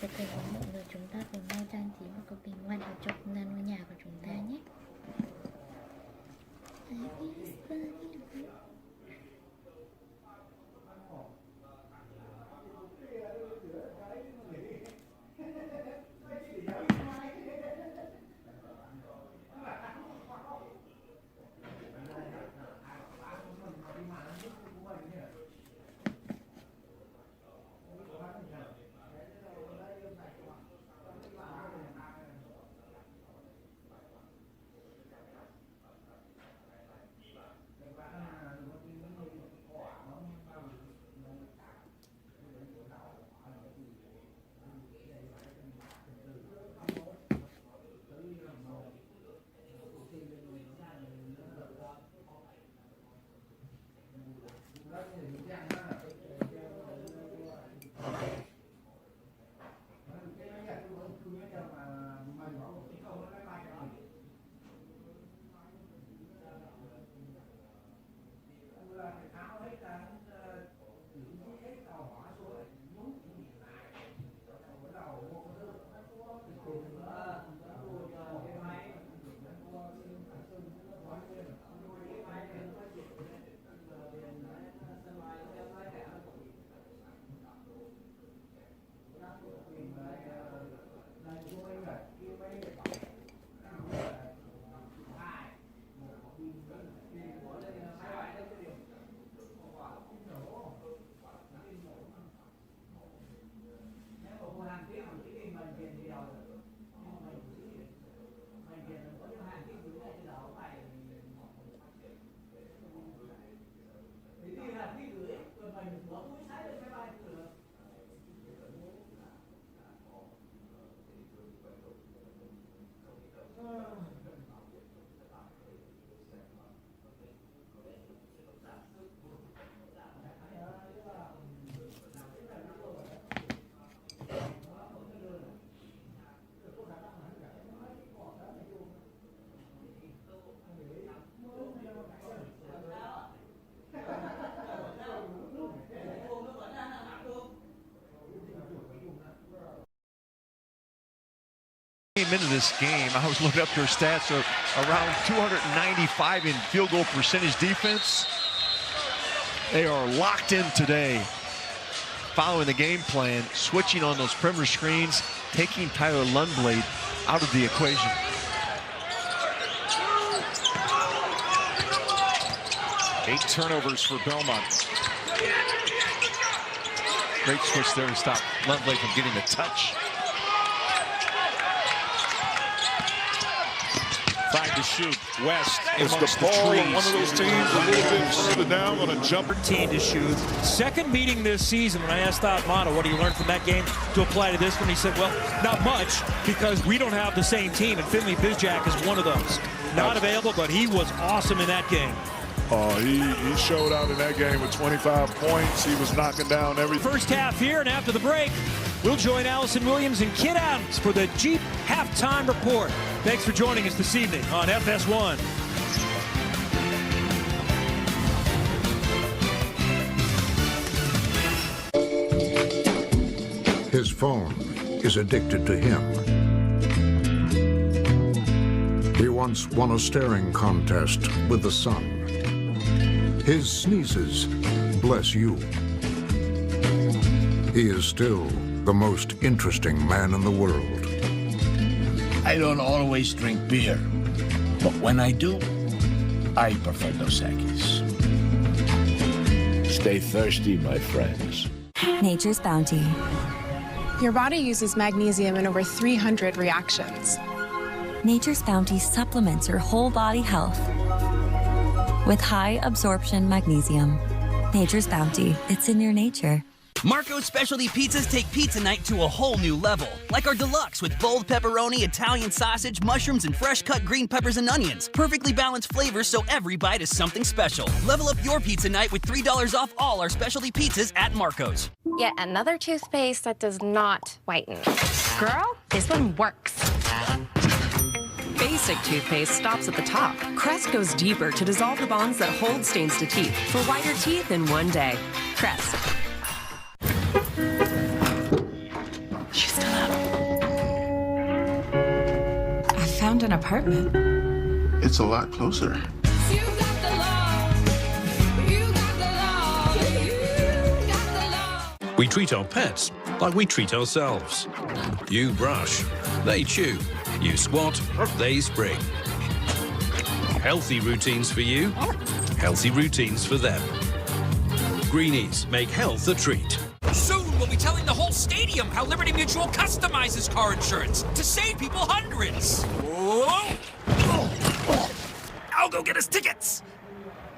sẽ cùng với mọi người chúng ta cùng nhau trang trí một cực kỳ ngoan ở trong ngôi nhà của chúng ta nhé. Into this game, I was looking up their stats, are around 295 in field goal percentage defense. They are locked in today, following the game plan, switching on those perimeter screens, taking Tyler Lundblade out of the equation. Eight turnovers for Belmont. Great switch there to stop Lundblade from getting the touch. 5 to shoot. West It's amongst the ball trees. on one of those teams a little bit further down on a jumper. 13 to shoot. Second meeting this season. When I asked Otmano, what do you learn from that game to apply to this one? He said, well, not much, because we don't have the same team, and Finley Bizjack is one of those. Not available, but he was awesome in that game. He showed out in that game with 25 points. He was knocking down everything. First half here, and after the break, we'll join Allison Williams and Kid Adams for the Jeep Halftime Report. Thanks for joining us this evening on FS1. His phone is addicted to him. He once won a staring contest with the sun. His sneezes bless you. He is still the most interesting man in the world. I don't always drink beer, but when I do, I prefer Dos Equis. Stay thirsty, my friends. Nature's Bounty. Your body uses magnesium in over 300 reactions. Nature's Bounty supplements your whole body health with high absorption magnesium. Nature's Bounty, it's in your nature. Marco's Specialty Pizzas take pizza night to a whole new level. Like our deluxe with bold pepperoni, Italian sausage, mushrooms, and fresh cut green peppers and onions. Perfectly balanced flavors so every bite is something special. Level up your pizza night with $3 off all our specialty pizzas at Marco's. Yet another toothpaste that does not whiten. Girl, this one works. Basic toothpaste stops at the top. Crest goes deeper to dissolve the bonds that hold stains to teeth for whiter teeth in one day. Crest. She's still out. I found an apartment. It's a lot closer. We treat our pets like we treat ourselves. You brush, they chew. You squat, they spring. Healthy routines for you, healthy routines for them. Greenies make health a treat. Soon we'll be telling the whole stadium how Liberty Mutual customizes car insurance to save people hundreds. Whoa. I'll go get us tickets.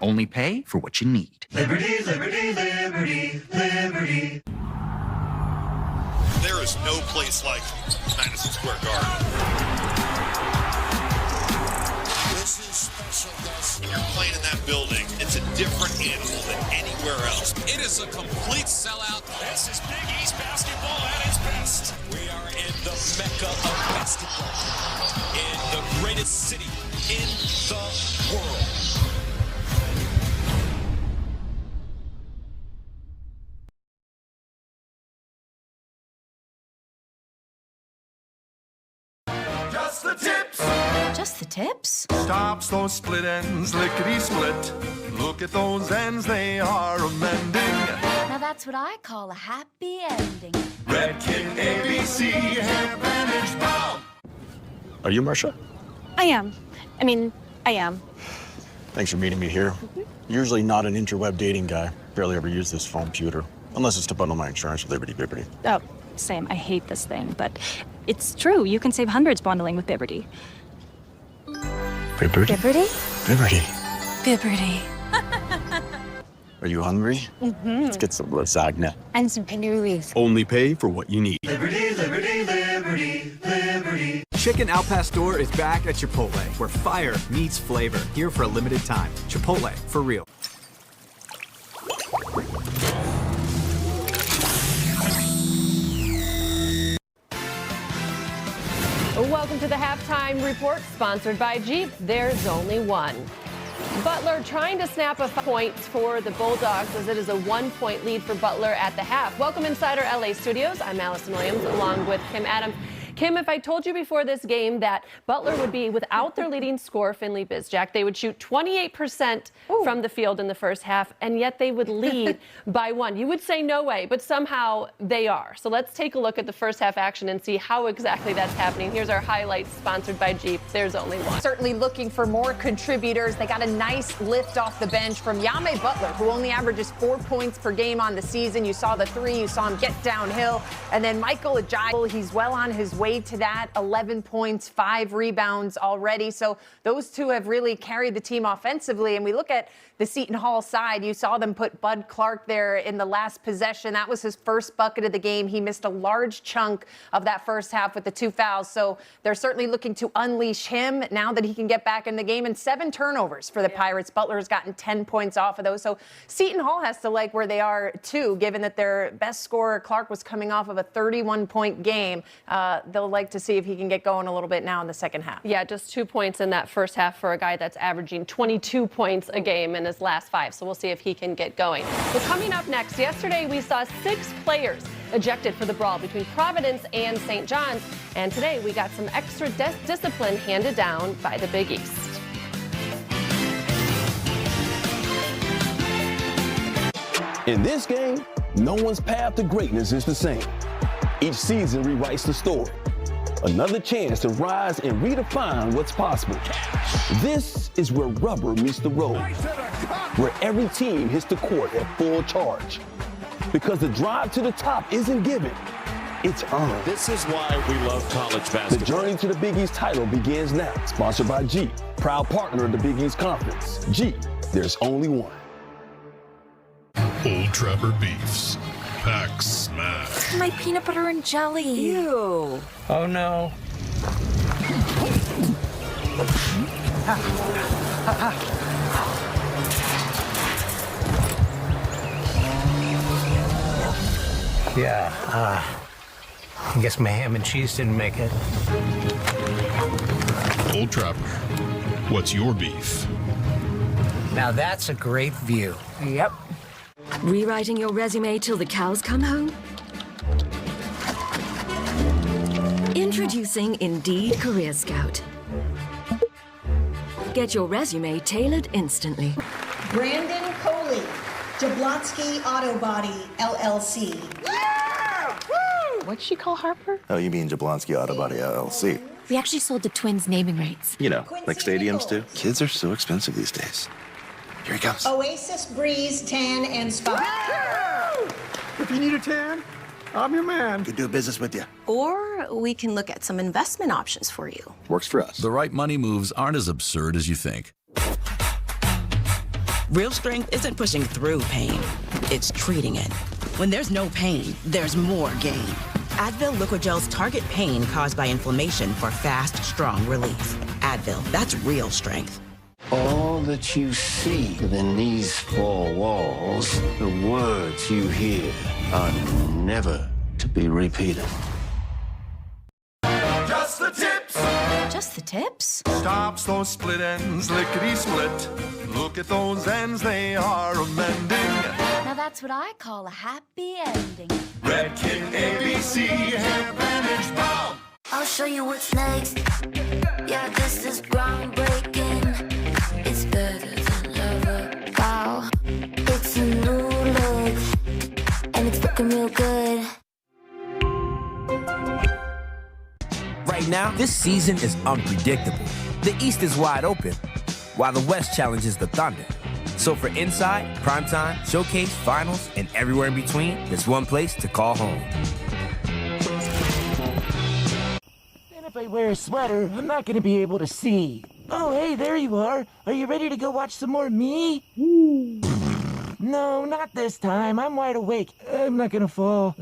Only pay for what you need. Liberty, liberty, liberty, liberty. There is no place like Madison Square Garden. This is special, guys. When you're playing in that building, it's a different animal than anywhere else. It is a complete sellout. This is Big East basketball at its best. We are in the mecca of basketball, in the greatest city in the world. Just the tips. Just the tips? Stops those split ends, lickety-split. Look at those ends, they are amending. Now that's what I call a happy ending. Red Kit ABC, hair bandage bomb. Are you Marsha? I am. I am. Thanks for meeting me here. Usually not an interweb dating guy. Barely ever use this phone computer. Unless it's to bundle my insurance with Liberty. Oh, same. I hate this thing, but it's true. You can save hundreds bundling with Bibberty. Bibberty? Bibberty? Bibberty. Are you hungry? Mm-hmm. Let's get some lasagna. And some cannolis. Only pay for what you need. Liberty, liberty, liberty, liberty. Chicken Al Pastor is back at Chipotle, where fire meets flavor. Here for a limited time. Chipotle, for real. Welcome to the Halftime Report, sponsored by Jeep. There's only one. Butler trying to snap a point for the Bulldogs, as it is a 1-point lead for Butler at the half. Welcome inside our LA studios. I'm Allison Williams, along with Kim Adams. Kim, if I told you before this game that Butler would be without their leading scorer, Finley Bizjack, they would shoot 28% from the field in the first half, and yet they would lead by 1. You would say no way, but somehow they are. So let's take a look at the first half action and see how exactly that's happening. Here's our highlights, sponsored by Jeep. There's only one. Certainly looking for more contributors. They got a nice lift off the bench from Yame Butler, who only averages 4 points per game on the season. You saw the 3, you saw him get downhill. And then Michael Ajayi, he's well on his way to that, 11 points, 5 rebounds already. So those two have really carried the team offensively. And we look at the Seton Hall side. You saw them put Bud Clark there in the last possession. That was his first bucket of the game. He missed a large chunk of that first half with the 2 fouls. So they're certainly looking to unleash him now that he can get back in the game. And 7 turnovers for the Pirates. Butler has gotten 10 points off of those. So Seton Hall has to like where they are too, given that their best scorer, Clark, was coming off of a 31-point game. They'll like to see if he can get going a little bit now in the second half. Yeah, just 2 points in that first half for a guy that's averaging 22 points a game in his last 5. So we'll see if he can get going. Well, coming up next, yesterday we saw 6 players ejected for the brawl between Providence and St. John's. And today we got some extra discipline handed down by the Big East. In this game, no one's path to greatness is the same. Each season rewrites the story. Another chance to rise and redefine what's possible. This is where rubber meets the road, where every team hits the court at full charge. Because the drive to the top isn't given, it's earned. This is why we love college basketball. The journey to the Big East title begins now. Sponsored by Jeep, proud partner of the Big East Conference. Jeep, there's only one. Old Trapper Beefs. Pack smash. My peanut butter and jelly. Ew. Oh no. Yeah, I guess my ham and cheese didn't make it. Old Trapper, what's your beef? Now that's a great view. Yep. Rewriting your resume till the cows come home? Introducing Indeed Career Scout. Get your resume tailored instantly. Brandon Coley, Jablonski Auto Body, LLC. Yeah! Woo! What'd she call Harper? Oh, you mean Jablonski Auto Body, LLC. We actually sold the twins naming rights. You know, like stadiums do. Kids are so expensive these days. Here he comes. Oasis Breeze Tan and Spa. Yeah! If you need a tan, I'm your man. Could do business with you. Or we can look at some investment options for you. Works for us. The right money moves aren't as absurd as you think. Real strength isn't pushing through pain, it's treating it. When there's no pain, there's more gain. Advil Liquid Gel's target pain caused by inflammation for fast, strong relief. Advil, that's real strength. All that you see within these four walls, the words you hear, are never to be repeated. Just the tips. Just the tips? Stops those split ends, lickety-split. Look at those ends, they are amending. Now that's what I call a happy ending. Red Kit ABC Hair Bandage Balm. I'll show you what's next. Yeah, this is groundbreaking. It's better than ever. Wow, it's a new look, and it's looking real good. Right now, this season is unpredictable. The East is wide open, while the West challenges the Thunder. So for Inside, Primetime, Showcase, Finals, and everywhere in between, there's one place to call home. And if I wear a sweater, I'm not going to be able to see. Oh, hey, there you are. Are you ready to go watch some more me? No, not this time. I'm wide awake. I'm not going to fall.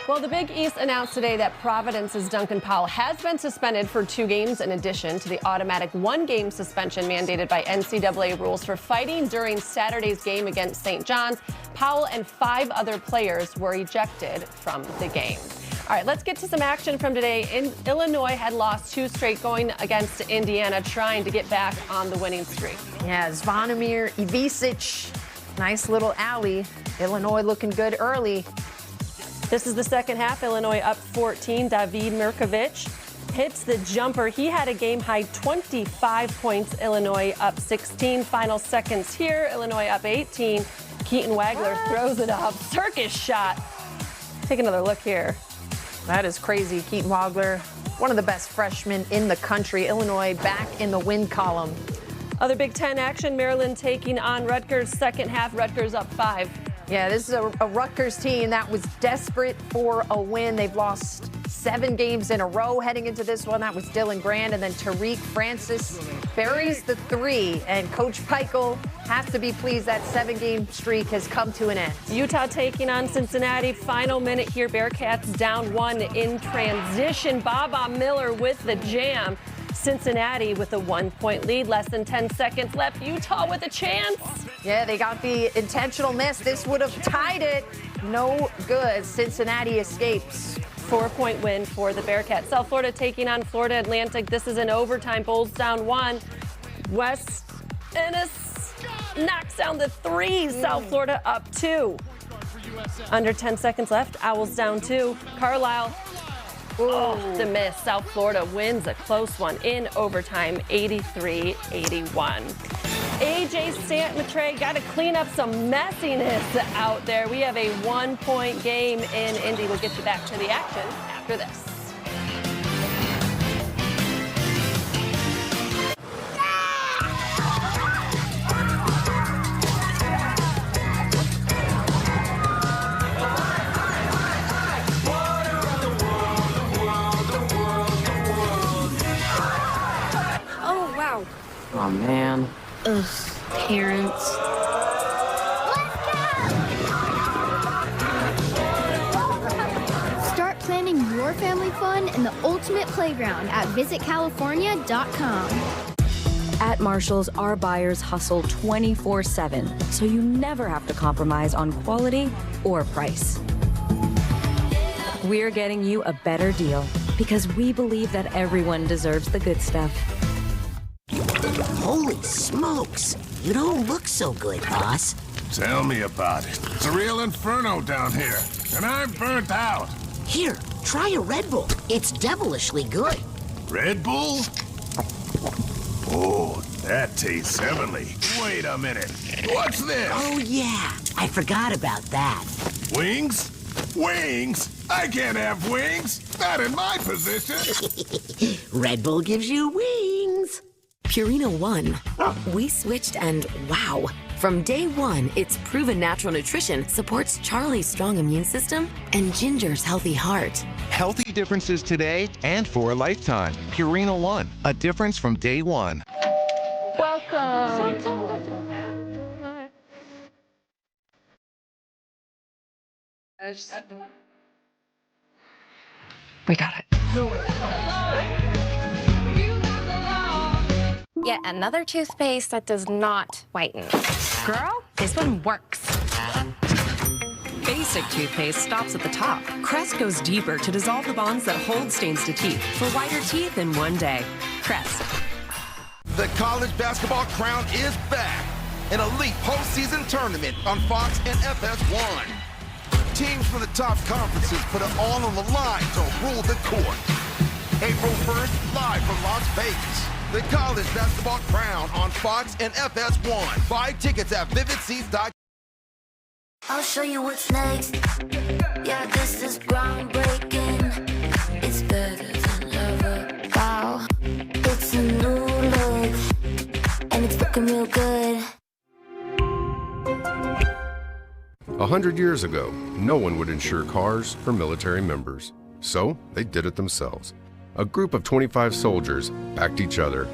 Well, the Big East announced today that Providence's Duncan Powell has been suspended for 2 games in addition to the automatic 1-game suspension mandated by NCAA rules for fighting during Saturday's game against St. John's. Powell and 5 other players were ejected from the game. All right, let's get to some action from today. Illinois had lost 2 straight going against Indiana, trying to get back on the winning streak. Yeah, Zvonimir Ivisic, nice little alley. Illinois looking good early. This is the second half. Illinois up 14. David Mirkovic hits the jumper. He had a game-high 25 points. Illinois up 16. Final seconds here. Illinois up 18. Keaton Wagler throws it up. Circus shot. Take another look here. That is crazy. Keaton Wagler, one of the best freshmen in the country. Illinois back in the win column. Other Big Ten action. Maryland taking on Rutgers. Second half, Rutgers up 5. Yeah, this is a Rutgers team that was desperate for a win. They've lost 7 games in a row heading into this one. That was Dylan Grand, and then Tariq Francis buries the 3. And Coach Peichel has to be pleased that 7-game streak has come to an end. Utah taking on Cincinnati. Final minute here. Bearcats down 1 in transition. Baba Miller with the jam. Cincinnati with a 1-point lead, less than 10 seconds left. Utah with a chance. Yeah, they got the intentional miss. This would have tied it. No good. Cincinnati escapes. 4-point win for the Bearcats. South Florida taking on Florida Atlantic. This is an overtime. Bulls down 1. West Ennis knocks down the 3. South Florida up 2. Under 10 seconds left. Owls down 2. Carlisle. Oh, the miss. South Florida wins a close one in overtime, 83-81. AJ St-Matre got to clean up some messiness out there. We have a 1-point game in Indy. We'll get you back to the action after this. Oh man. Ugh, parents. Start planning your family fun in the ultimate playground at visitcalifornia.com. At Marshall's, our buyers hustle 24/7, so you never have to compromise on quality or price. We're getting you a better deal because we believe that everyone deserves the good stuff. Holy smokes! You don't look so good, boss. Tell me about it. It's a real inferno down here, and I'm burnt out. Here, try a Red Bull. It's devilishly good. Red Bull? Oh, that tastes heavenly. Wait a minute. What's this? Oh, yeah. I forgot about that. Wings? Wings? I can't have wings. Not in my position. Red Bull gives you wings. Purina ONE. We switched and wow. From day one, its proven natural nutrition supports Charlie's strong immune system and Ginger's healthy heart. Healthy differences today and for a lifetime. Purina ONE. A difference from day one. Welcome. We got it. Yet another toothpaste that does not whiten. Girl, this one works. Basic toothpaste stops at the top. Crest goes deeper to dissolve the bonds that hold stains to teeth for whiter teeth in one day. Crest. The college basketball crown is back. An elite postseason tournament on Fox and FS1. Teams from the top conferences put it all on the line to rule the court. April 1st, live from Las Vegas. The college basketball crown on Fox and FS1. Buy tickets at vividseats.com. I'll show you what's next. Yeah, this is groundbreaking. It's better than ever. Wow, it's a new look, and it's looking real good. 100 years ago, no one would insure cars for military members. So they did it themselves. A group of 25 soldiers backed each other.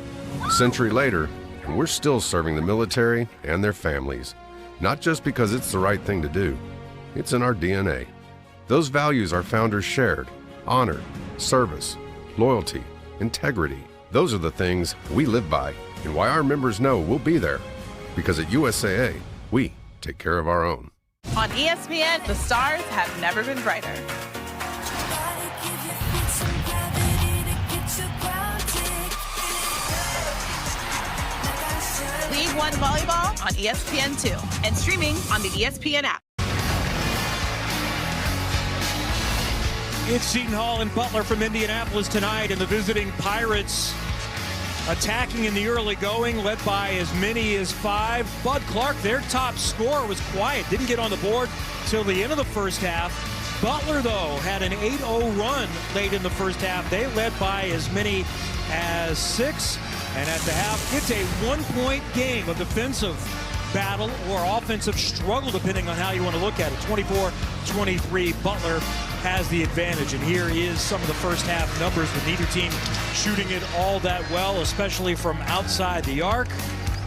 A century later, and we're still serving the military and their families. Not just because it's the right thing to do, it's in our DNA. Those values our founders shared: honor, service, loyalty, integrity. Those are the things we live by, and why our members know we'll be there. Because at USAA, we take care of our own. On ESPN, the stars have never been brighter. League One Volleyball on ESPN2 and streaming on the ESPN app. It's Seton Hall and Butler from Indianapolis tonight, and the visiting Pirates attacking in the early going, led by as many as 5. Bud Clark, their top scorer, was quiet, didn't get on the board till the end of the first half. Butler, though, had an 8-0 run late in the first half. They led by as many as 6. And at the half, it's a one-point game, a defensive battle or offensive struggle, depending on how you want to look at it. 24-23, Butler has the advantage. And here is some of the first half numbers with neither team shooting it all that well, especially from outside the arc,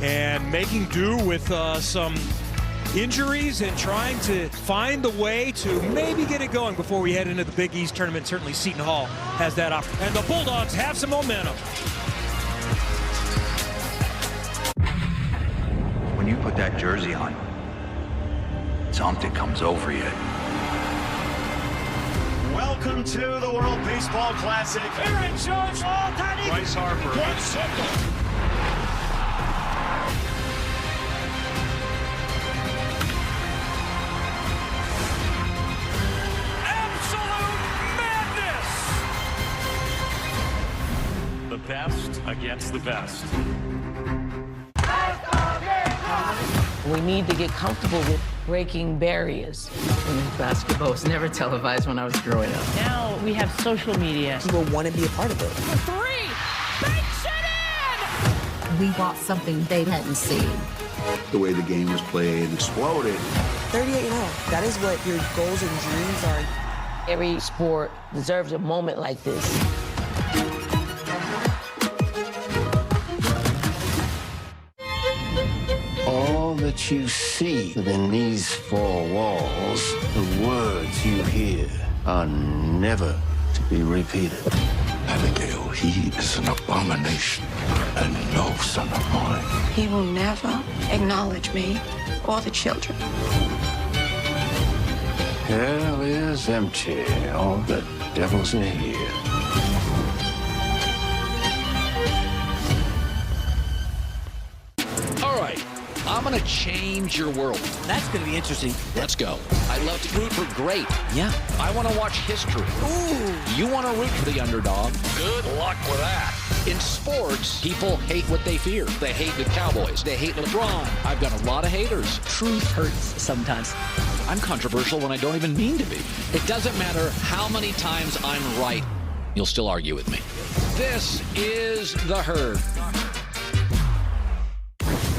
and making do with some injuries and trying to find the way to maybe get it going before we head into the Big East tournament. Certainly Seton Hall has that opportunity. And the Bulldogs have some momentum. When you put that jersey on, something comes over you. Welcome to the World Baseball Classic. Aaron Judge, Bryce Harper. Absolute madness! The best against the best. We need to get comfortable with breaking barriers. Women's basketball was never televised when I was growing up. Now we have social media. People want to be a part of it. For 3, banks it in! We brought something they hadn't seen. The way the game was played exploded. 38-0. That is what your goals and dreams are. Every sport deserves a moment like this. All that you see within these four walls, the words you hear, are never to be repeated. Abigail, he is an abomination and no son of mine. He will never acknowledge me or the children. Hell is empty. All the devils are here. All right, I'm going to change your world. That's going to be interesting. Let's go. I love to root for great. Yeah. I want to watch history. Ooh. You want to root for the underdog. Good luck with that. In sports, people hate what they fear. They hate the Cowboys. They hate LeBron. I've got a lot of haters. Truth hurts sometimes. I'm controversial when I don't even mean to be. It doesn't matter how many times I'm right. You'll still argue with me. This is The Herd.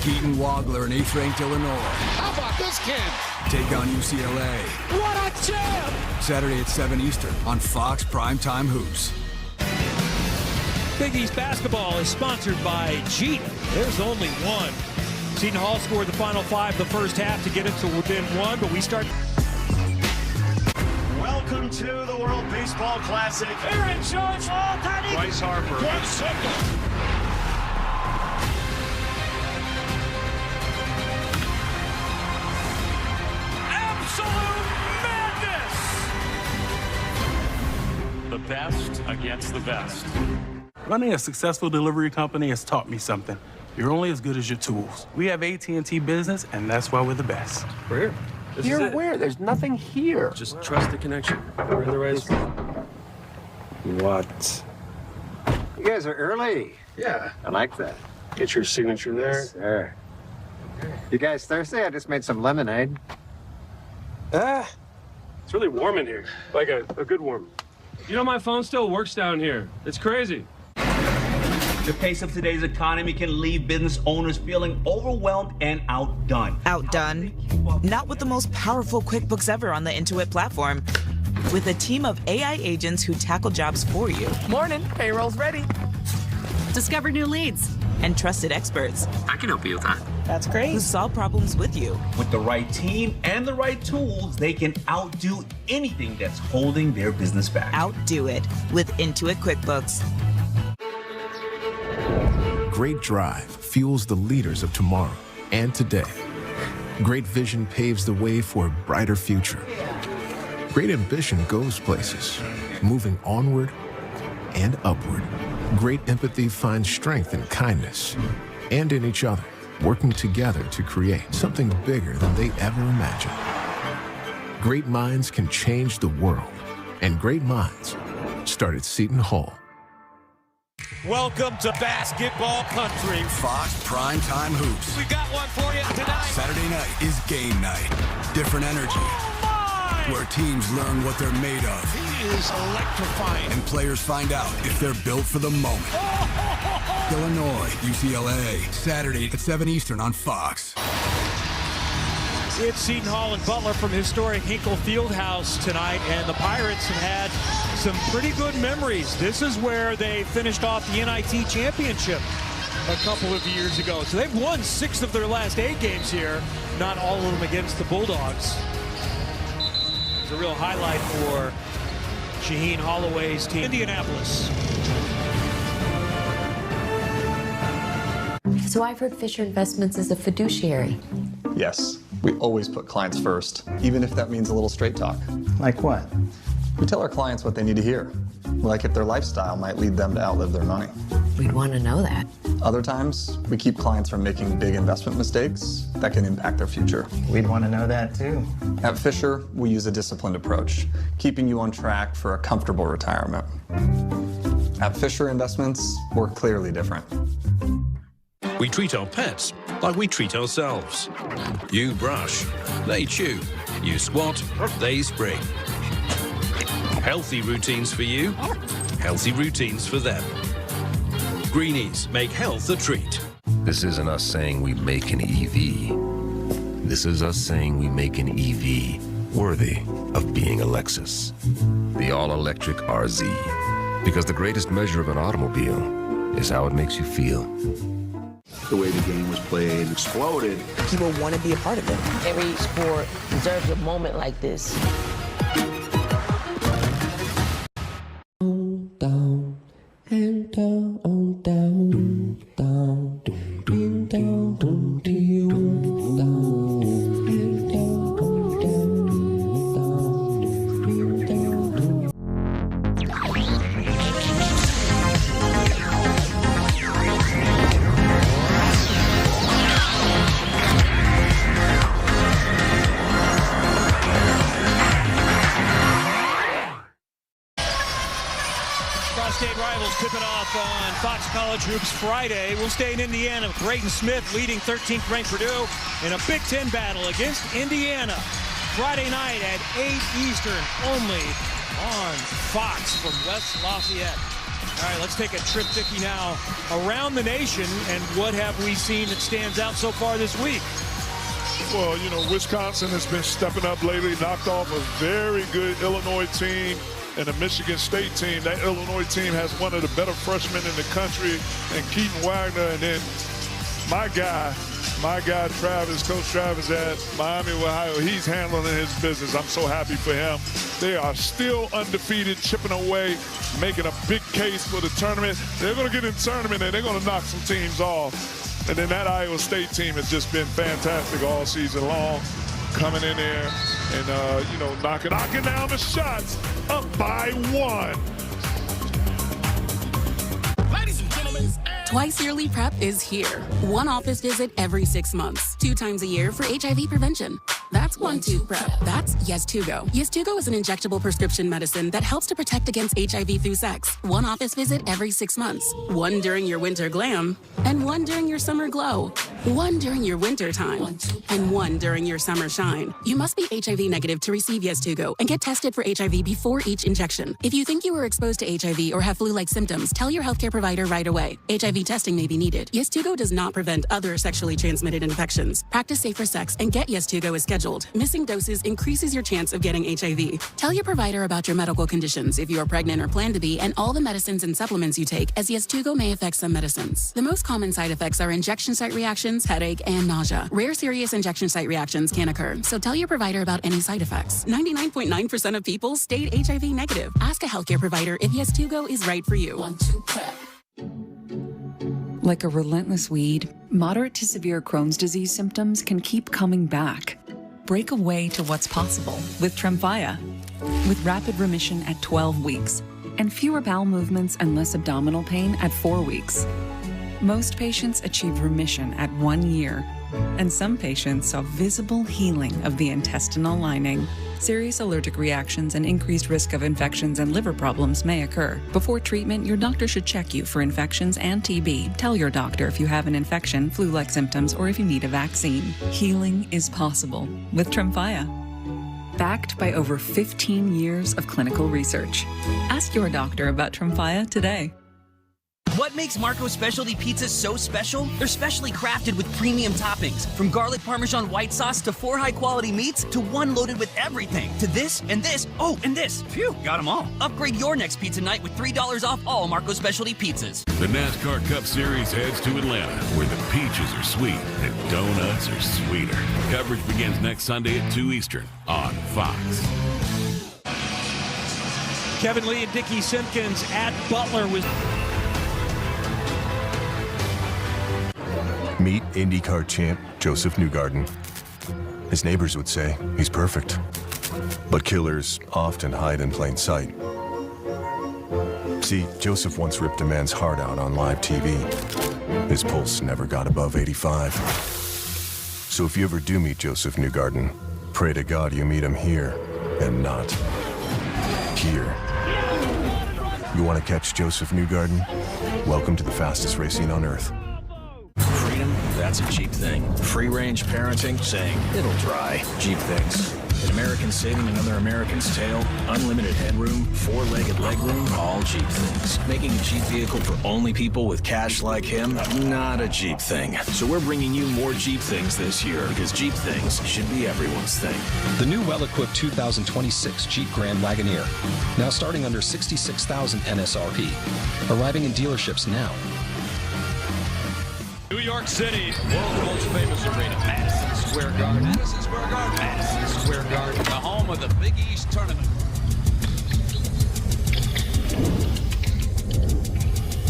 Keaton Wagler in 8th ranked Illinois. How about this kid? Take on UCLA. What a champ! Saturday at 7 Eastern on Fox Primetime Hoops. Big East basketball is sponsored by Jeep. There's only one. Seton Hall scored the final 5 the first half to get it to within 1, but we start. Welcome to the World Baseball Classic. Aaron Judge, Bryce Harper. 1 second. Absolute madness! The best against the best. Running a successful delivery company has taught me something. You're only as good as your tools. We have AT&T Business, and that's why we're the best. We're here. You're where? There's nothing here. Just trust the connection. We're in the right spot. What? You guys are early. Yeah. I like that. Get your signature there. Yes, sir. You guys thirsty? I just made some lemonade. It's really warm in here. Like a good warm. You know, my phone still works down here. It's crazy. The pace of today's economy can leave business owners feeling overwhelmed and outdone. Outdone? Not with the most powerful QuickBooks ever on the Intuit platform. With a team of AI agents who tackle jobs for you. Morning, payroll's ready. Discover new leads. And trusted experts. I can help you with that. That's great. Who solve problems with you. With the right team and the right tools, they can outdo anything that's holding their business back. Outdo it with Intuit QuickBooks. Great drive fuels the leaders of tomorrow and today. Great vision paves the way for a brighter future. Great ambition goes places, moving onward and upward. Great empathy finds strength in kindness and in each other, working together to create something bigger than they ever imagined. Great minds can change the world, and great minds start at Seton Hall. Welcome to basketball country. Fox Primetime Hoops. We got one for you tonight. Saturday night is game night. Different energy. Where teams learn what they're made of. He is electrifying. And players find out if they're built for the moment. Illinois, UCLA, Saturday at 7 Eastern on Fox. It's Seton Hall and Butler from historic Hinkle Fieldhouse tonight, and the Pirates have had some pretty good memories. This is where they finished off the NIT championship a couple of years ago. So they've won 6 of their last 8 games here, not all of them against the Bulldogs. It's a real highlight for Shaheen Holloway's team. Indianapolis. So I've heard Fisher Investments is a fiduciary. Yes, we always put clients first, even if that means a little straight talk. Like what? We tell our clients what they need to hear, like if their lifestyle might lead them to outlive their money. We'd want to know that. Other times, we keep clients from making big investment mistakes that can impact their future. We'd want to know that too. At Fisher, we use a disciplined approach, keeping you on track for a comfortable retirement. At Fisher Investments, we're clearly different. We treat our pets like we treat ourselves. You brush, they chew. You squat, they spring. Healthy routines for you, healthy routines for them. Greenies make health a treat. This isn't us saying we make an EV. This is us saying we make an EV worthy of being a Lexus. The all-electric RZ. Because the greatest measure of an automobile is how it makes you feel. The way the game was played exploded. People want to be a part of it. Every sport deserves a moment like this. Down and down, on down, down, down, down, down, down, State rivals tip it off on Fox College Hoops Friday. We'll stay in Indiana with Braden Smith leading 13th ranked Purdue in a Big Ten battle against Indiana. Friday night at 8 Eastern, only on Fox from West Lafayette. All right, let's take a trip, Dickie, now around the nation, and what have we seen that stands out so far this week? Well, you know, Wisconsin has been stepping up lately, knocked off a very good Illinois team and a Michigan State team. That Illinois team has one of the better freshmen in the country, and Keaton Wagner, and then my guy, Travis, Coach Travis at Miami, Ohio, he's handling his business. I'm so happy for him. They are still undefeated, chipping away, making a big case for the tournament. They're going to get in the tournament, and they're going to knock some teams off. And then that Iowa State team has just been fantastic all season long, coming in there and, you know, knocking down the shots, up by 1. Twice yearly PrEP is here. One office visit every 6 months. 2 times a year for HIV prevention. That's 1-2 PrEP. That's Yes2Go. Yes2Go is an injectable prescription medicine that helps to protect against HIV through sex. 1 office visit every 6 months. 1 during your winter glam, and 1 during your summer glow. 1 during your winter time, and 1 during your summer shine. You must be HIV negative to receive Yes2Go and get tested for HIV before each injection. If you think you were exposed to HIV or have flu-like symptoms, tell your healthcare provider right away. HIV testing may be needed. Yes2Go does not prevent other sexually transmitted infections. Practice safer sex and get Yes2Go as scheduled. Missing doses increases your chance of getting HIV. Tell your provider about your medical conditions if you are pregnant or plan to be, and all the medicines and supplements you take, as Yes2Go may affect some medicines. The most common side effects are injection site reactions, headache, and nausea. Rare serious injection site reactions can occur, so tell your provider about any side effects. 99.9% of people stayed HIV negative. Ask a healthcare provider if Yes2Go is right for you. 1-2 PrEP. Like a relentless weed, moderate to severe Crohn's disease symptoms can keep coming back. Break away to what's possible with Tremfya. With rapid remission at 12 weeks and fewer bowel movements and less abdominal pain at 4 weeks. Most patients achieve remission at 1 year, and some patients saw visible healing of the intestinal lining. Serious allergic reactions and increased risk of infections and liver problems may occur. Before treatment, your doctor should check you for infections and TB. Tell your doctor if you have an infection, flu-like symptoms, or if you need a vaccine. Healing is possible with Tremfya. Backed by over 15 years of clinical research. Ask your doctor about Tremfya today. What makes Marco's Specialty Pizzas so special? They're specially crafted with premium toppings. From garlic parmesan white sauce to 4 high-quality meats to 1 loaded with everything. To this and this. Oh, and this. Phew, got them all. Upgrade your next pizza night with $3 off all Marco's Specialty Pizzas. The NASCAR Cup Series heads to Atlanta, where the peaches are sweet and donuts are sweeter. Coverage begins next Sunday at 2 Eastern on Fox. Kevin Lee and Dickie Simpkins at Butler with... Meet IndyCar champ Joseph Newgarden. His neighbors would say he's perfect, but killers often hide in plain sight. See, Joseph once ripped a man's heart out on live TV. His pulse never got above 85. So if you ever do meet Joseph Newgarden, pray to God you meet him here and not here. You want to catch Joseph Newgarden? Welcome to the fastest racing on Earth. Freedom, that's a Jeep thing. Free-range parenting, saying it'll dry. Jeep things. An American saving another American's tail, unlimited headroom, 4-legged legroom, all Jeep things. Making a Jeep vehicle for only people with cash like him, not a Jeep thing. So we're bringing you more Jeep things this year, because Jeep things should be everyone's thing. The new well-equipped 2026 Jeep Grand Wagoneer, now starting under $66,000 MSRP. Arriving in dealerships now. New York City, world's most famous arena, Madison Square Garden. Madison Square Garden. Madison Square Garden, the home of the Big East Tournament.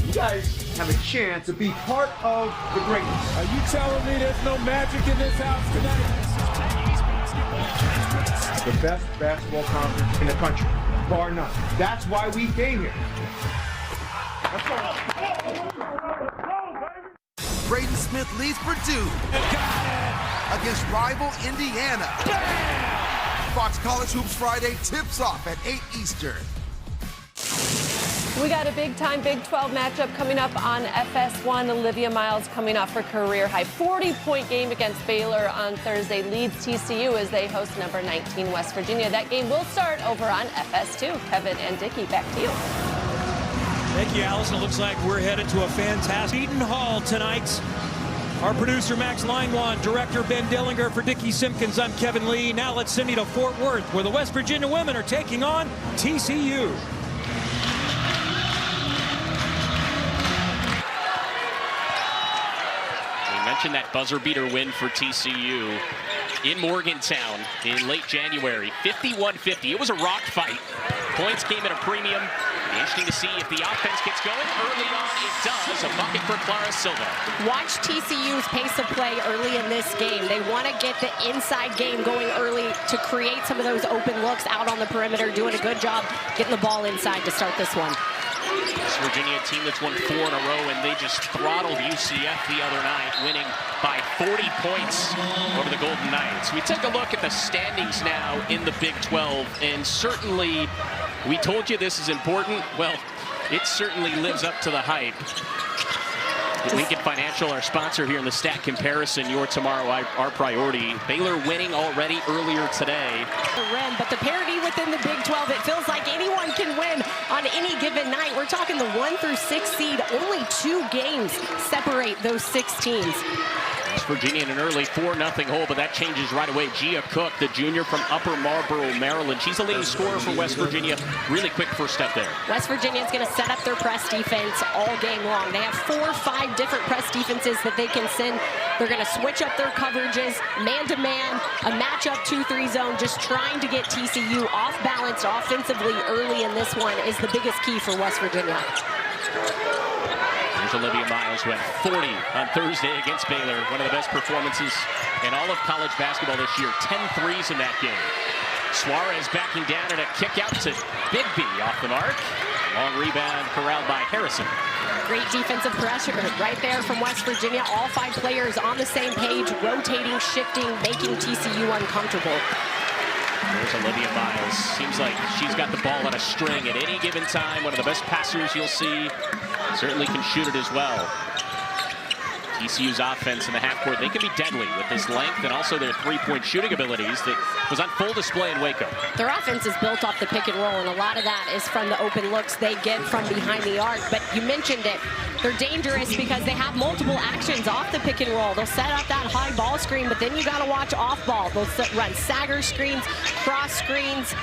You guys have a chance to be part of the greatness. Are you telling me there's no magic in this house tonight? The best basketball conference in the country, bar none. That's why we came here. That's all. Braden Smith leads Purdue against rival Indiana. Bam! Fox College Hoops Friday tips off at 8 Eastern. We got a big-time Big 12 matchup coming up on FS1. Olivia Miles coming off her career-high 40-point game against Baylor on Thursday leads TCU as they host number 19 West Virginia. That game will start over on FS2. Kevin and Dickie, back to you. Thank you, Allison. It looks like we're headed to a fantastic Eaton Hall tonight. Our producer, Max Langwan, director, Ben Dillinger. For Dickie Simpkins, I'm Kevin Lee. Now let's send you to Fort Worth, where the West Virginia women are taking on TCU. Mentioned that buzzer beater win for TCU in Morgantown in late January, 51-50. It was a rock fight. Points came at a premium. Be interesting to see if the offense gets going. Early on, it does. A bucket for Clara Silva. Watch TCU's pace of play early in this game. They want to get the inside game going early to create some of those open looks out on the perimeter, doing a good job getting the ball inside to start this one. West Virginia, a team that's won 4 in a row, and they just throttled UCF the other night, winning by 40 points over the Golden Knights. We take a look at the standings now in the Big 12, and certainly we told you this is important. Well, it certainly lives up to the hype. Lincoln Financial, our sponsor here in the stat comparison, your tomorrow, our priority. Baylor winning already earlier today. But the parity within the Big 12, it feels like anyone can win on any given night. We're talking the 1 through 6 seed. Only 2 games separate those 6 teams. West Virginia in an early 4-0 hole, but that changes right away. Gia Cook, the junior from Upper Marlboro, Maryland. She's the leading scorer for West Virginia. Really quick first step there. West Virginia is going to set up their press defense all game long. They have 4 or 5 different press defenses that they can send. They're going to switch up their coverages, man-to-man, a matchup 2-3 zone, just trying to get TCU off balance offensively early in this one is the biggest key for West Virginia. There's Olivia Miles, who had 40 on Thursday against Baylor. One of the best performances in all of college basketball this year. 10 threes in that game. Suarez backing down and a kick out to Bigby off the mark. Long rebound corralled by Harrison. Great defensive pressure right there from West Virginia. All 5 players on the same page, rotating, shifting, making TCU uncomfortable. There's Olivia Miles. Seems like she's got the ball on a string at any given time. One of the best passers you'll see. Certainly can shoot it as well. TCU's offense in the half court, they can be deadly with this length and also their 3-point shooting abilities that was on full display in Waco. Their offense is built off the pick and roll, and a lot of that is from the open looks they get from behind the arc. But you mentioned it. They're dangerous because they have multiple actions off the pick and roll. They'll set up that high ball screen, but then you got to watch off ball. They'll run stagger screens, cross screens,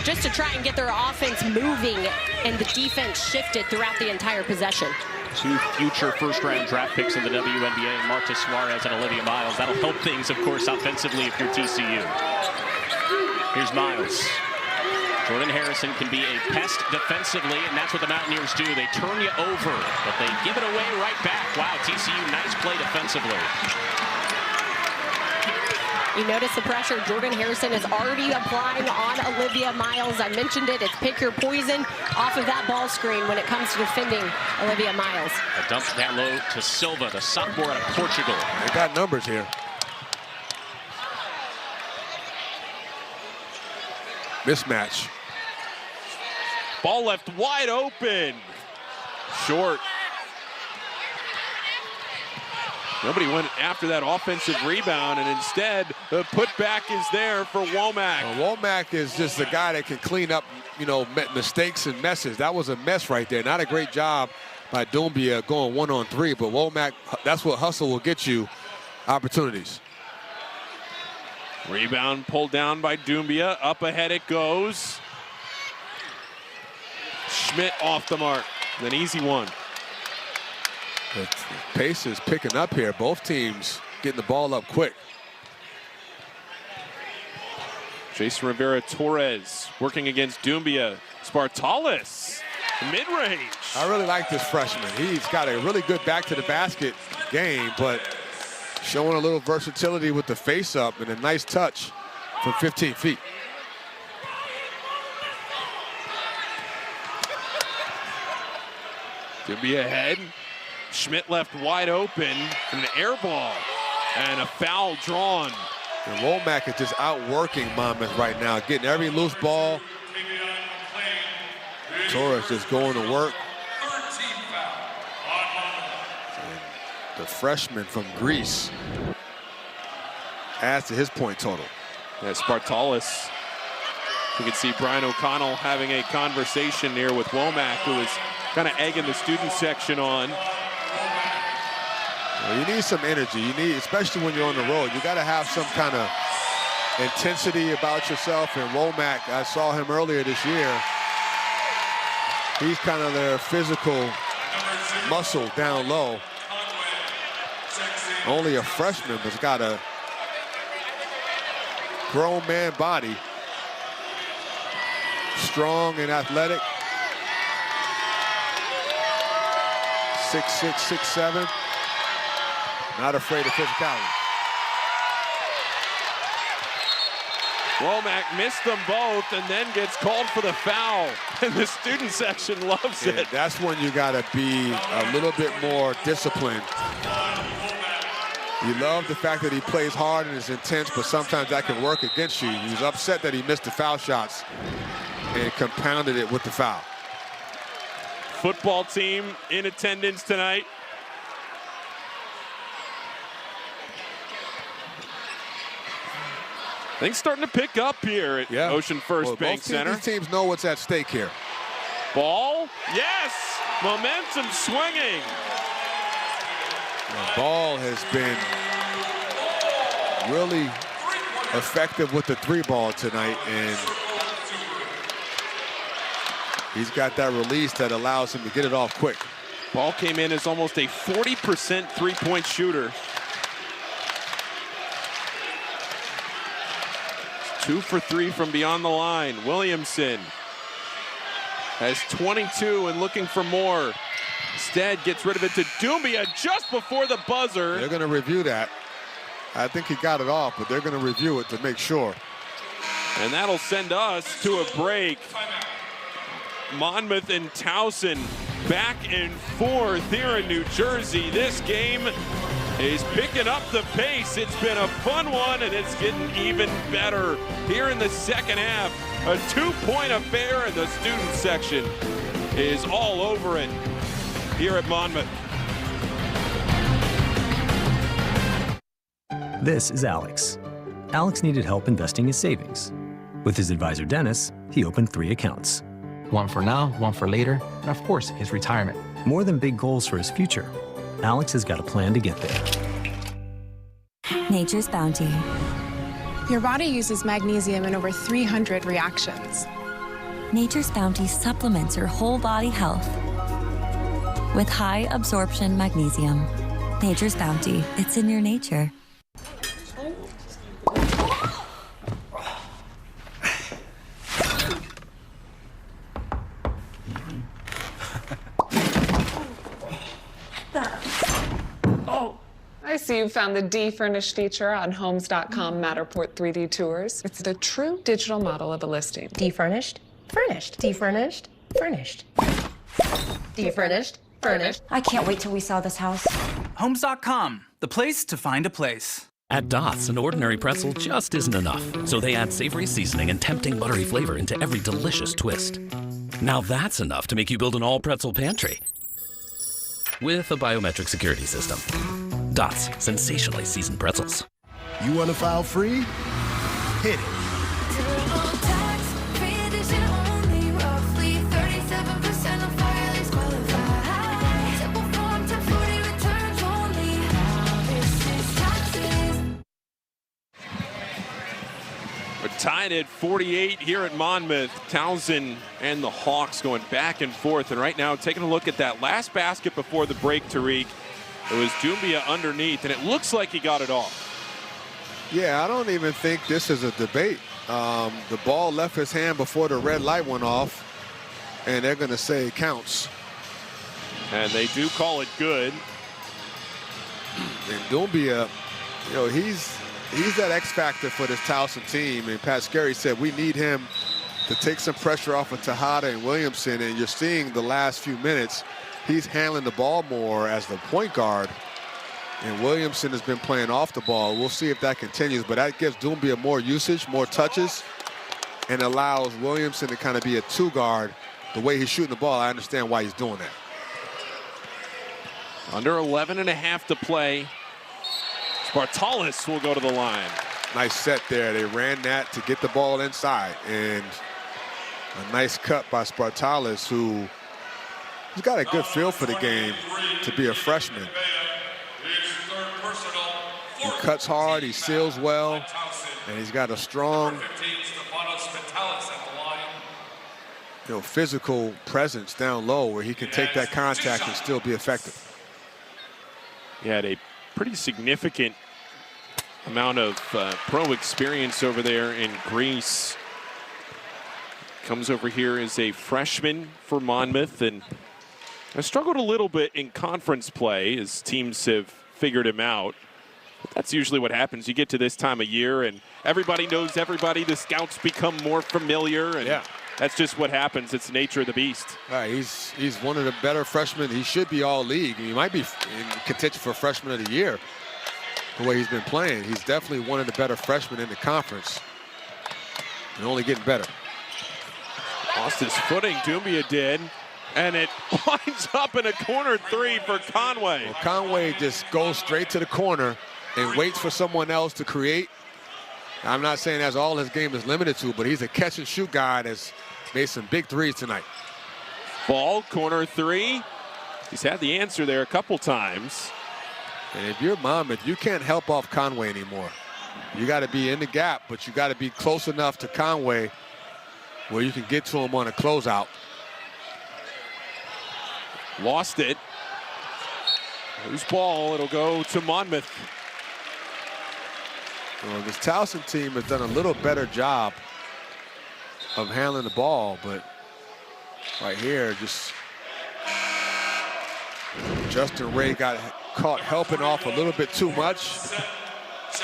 just to try and get their offense moving and the defense shifted throughout the entire possession. 2 future first-round draft picks in the WNBA, Marta Suarez and Olivia Miles. That'll help things, of course, offensively if you're TCU. Here's Miles. Jordan Harrison can be a pest defensively, and that's what the Mountaineers do. They turn you over, but they give it away right back. Wow, TCU, nice play defensively. You notice the pressure Jordan Harrison is already applying on Olivia Miles. I mentioned it, it's pick your poison off of that ball screen when it comes to defending Olivia Miles. A dump down low to Silva, the sophomore out of Portugal. They got numbers here. Mismatch. Ball left wide open. Short. Nobody went after that offensive rebound, and instead the putback is there for Womack. Womack is just the guy that can clean up, you know, mistakes and messes. That was a mess right there. Not a great job by Doumbia going 1-on-3, but Womack, that's what hustle will get you, opportunities. Rebound pulled down by Doumbia. Up ahead it goes. Schmidt off the mark. An easy one. The pace is picking up here. Both teams getting the ball up quick. Jason Rivera-Torres working against Doumbia. Spartalis, mid-range. I really like this freshman. He's got a really good back-to-the-basket game, but showing a little versatility with the face-up and a nice touch from 15 feet. Doumbia ahead. Schmidt left wide open, and an air ball, and a foul drawn. And Womack is just outworking Monmouth right now, getting every loose ball, Torres just going to work. And the freshman from Greece adds to his point total. Yeah, Spartalis. You can see Brian O'Connell having a conversation here with Womack, who is kind of egging the student section on. Well, you need some energy. You need, especially when you're on the road, you got to have some kind of intensity about yourself. And Womack, I saw him earlier this year. He's kind of their physical muscle down low. Only a freshman, but's got a grown man body. Strong and athletic. 6'6", 6'7". Not afraid of physicality. Womack missed them both and then gets called for the foul. And the student section loves it. That's when you got to be a little bit more disciplined. You love the fact that he plays hard and is intense, but sometimes that can work against you. He was upset that he missed the foul shots and compounded it with the foul. Football team in attendance tonight. Things starting to pick up here at Ocean First Bank Center. These teams know what's at stake here. Ball, yes! Momentum swinging. The ball has been really effective with the three ball tonight, and he's got that release that allows him to get it off quick. Ball came in as almost a 40% three-point shooter. 2 for 3 from beyond the line. Williamson has 22 and looking for more. Instead gets rid of it to Doumbia just before the buzzer. They're going to review that. I think he got it off, but they're going to review it to make sure. And that'll send us to a break. Monmouth and Towson back and forth here in New Jersey. This game is picking up the pace. It's been a fun one, and it's getting even better here in the second half. A 2-point affair, and the student section is all over it here at Monmouth. This is Alex. Alex needed help investing his savings. With his advisor, Dennis, he opened 3 accounts. One for now, one for later, and of course, his retirement. More than big goals for his future, Alex has got a plan to get there. Nature's Bounty. Your body uses magnesium in over 300 reactions. Nature's Bounty supplements your whole body health with high absorption magnesium. Nature's Bounty, it's in your nature. I see you found the D-Furnished feature on Homes.com Matterport 3D Tours. It's the true digital model of a listing. D-Furnished, furnished. D-Furnished, furnished. D-Furnished, furnished. I can't wait till we sell this house. Homes.com, the place to find a place. At Dots, an ordinary pretzel just isn't enough, so they add savory seasoning and tempting buttery flavor into every delicious twist. Now that's enough to make you build an all-pretzel pantry with a biometric security system. Dots, sensationally seasoned pretzels. You want to file free? Hit it. We're tied at 48 here at Monmouth. Townsend and the Hawks going back and forth. And right now, taking a look at that last basket before the break, Tariq. It was Doumbia underneath, and it looks like he got it off. Yeah, I don't even think this is a debate. The ball left his hand before the red light went off, and they're going to say it counts. And they do call it good. And Doumbia, you know, he's that X factor for this Towson team. And Pat Scarry said we need him to take some pressure off of Tejada and Williamson. And you're seeing the last few minutes, he's handling the ball more as the point guard. And Williamson has been playing off the ball. We'll see if that continues, but that gives Doumbia more usage, more touches, and allows Williamson to kind of be a 2 guard the way he's shooting the ball, I understand why he's doing that. Under 11.5 to play. Spartalis will go to the line. Nice set there. They ran that to get the ball inside. And a nice cut by Spartalis, who's got a good feel for the game to be a freshman. He cuts hard, he seals well, and he's got a strong, physical presence down low where he can take that contact and still be effective. He had a pretty significant amount of pro experience over there in Greece. Comes over here as a freshman for Monmouth, and has struggled a little bit in conference play as teams have figured him out. But that's usually what happens. You get to this time of year and everybody knows everybody. The scouts become more familiar, and that's just what happens. It's the nature of the beast. He's one of the better freshmen. He should be all league. He might be in contention for freshman of the year the way he's been playing. He's definitely one of the better freshmen in the conference and only getting better. Lost his footing, Doumbia did, and it winds up in a corner three for Conway. Well, Conway just goes straight to the corner and waits for someone else to create. I'm not saying that's all his game is limited to, but he's a catch and shoot guy that's made some big threes tonight. Ball, corner three. He's had the answer there a couple times. And if you're Monmouth, you can't help off Conway anymore. You got to be in the gap, but you got to be close enough to Conway where you can get to him on a closeout. Lost it. Loose ball, it'll go to Monmouth. Well, this Towson team has done a little better job of handling the ball, but right here, just Justin Ray got caught helping off a little bit too much.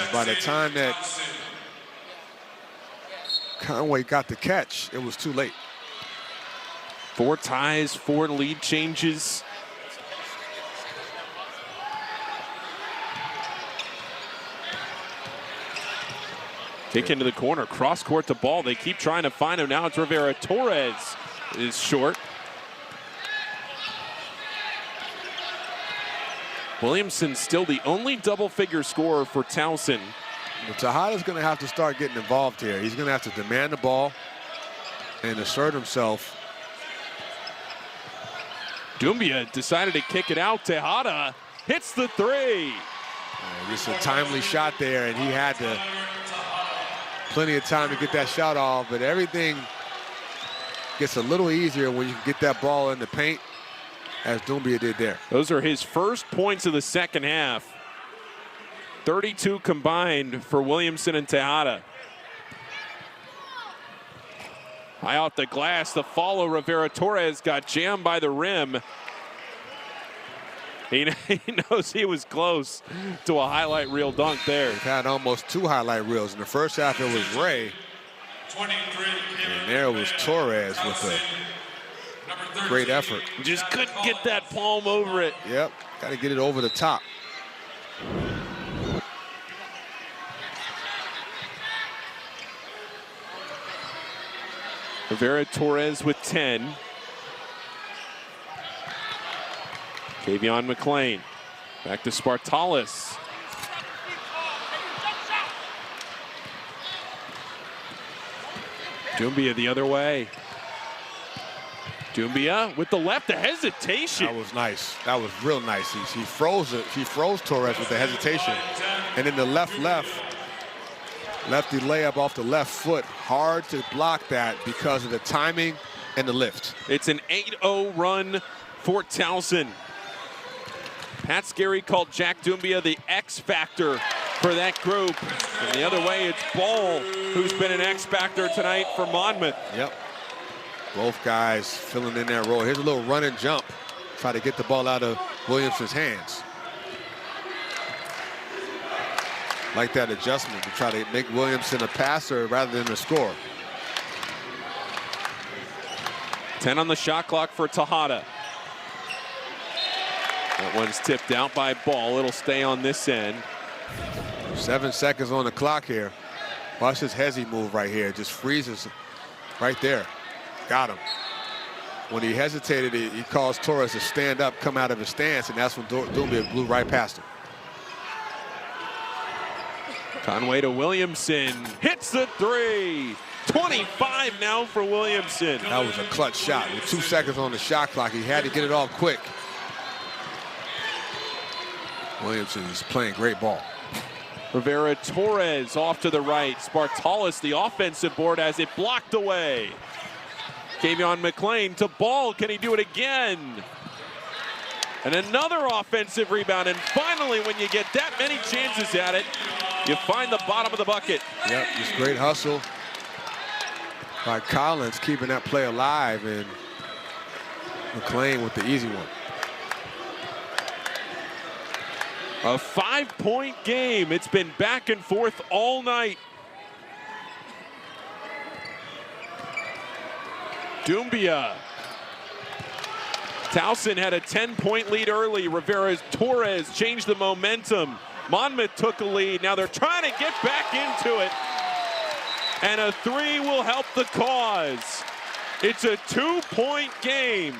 And by the time that Conway got the catch, it was too late. 4 ties, 4 lead changes. Kick into the corner, cross court to ball. They keep trying to find him. Now it's Rivera. Torres is short. Williamson still the only double-figure scorer for Towson. But Tejada's going to have to start getting involved here. He's going to have to demand the ball and assert himself. Doumbia decided to kick it out. Tejada hits the three. Just a timely shot there, and he had plenty of time to get that shot off, but everything gets a little easier when you can get that ball in the paint, as Doumbia did there. Those are his first points of the second half. 32 combined for Williamson and Tejada. High off the glass, the follow. Rivera Torres got jammed by the rim. He knows he was close to a highlight reel dunk there. He had almost 2 highlight reels. In the first half, it was Ray. And there was Torres with a great effort. Just couldn't get that palm over it. Yep, got to get it over the top. Rivera Torres with 10. Tavion McClain. Back to Spartalis. Doumbia the other way. Doumbia with the left, the hesitation. That was nice. That was real nice. He froze it. He froze Torres with the hesitation. And then the lefty layup off the left foot. Hard to block that because of the timing and the lift. It's an 8-0 run for Towson. Pat Scarry called Jack Doumbia the X factor for that group. And the other way, it's Ball, who's been an X factor tonight for Monmouth. Yep. Both guys filling in that role. Here's a little run and jump. Try to get the ball out of Williamson's hands. Like that adjustment to try to make Williamson a passer rather than a scorer. 10 on the shot clock for Tejada. That one's tipped out by Ball. It'll stay on this end. 7 seconds on the clock here. Watch this hezzy move right here. Just freezes right there. Got him. When he hesitated, he caused Torres to stand up, come out of his stance, and that's when Doumbia blew right past him. Conway to Williamson, hits the three. 25 now for Williamson. That was a clutch shot. With 2 seconds on the shot clock, he had to get it off quick. Williamson is playing great ball. Rivera Torres off to the right. Spartalis, the offensive board, has it blocked away. Kavion McLean to Ball. Can he do it again? And another offensive rebound. And finally, when you get that many chances at it, you find the bottom of the bucket. Yep, just great hustle by Collins, keeping that play alive, and McLean with the easy one. A 5-point game. It's been back and forth all night. Doumbia. Towson had a 10-point lead early. Rivera Torres changed the momentum. Monmouth took a lead. Now they're trying to get back into it. And a three will help the cause. It's a 2-point game.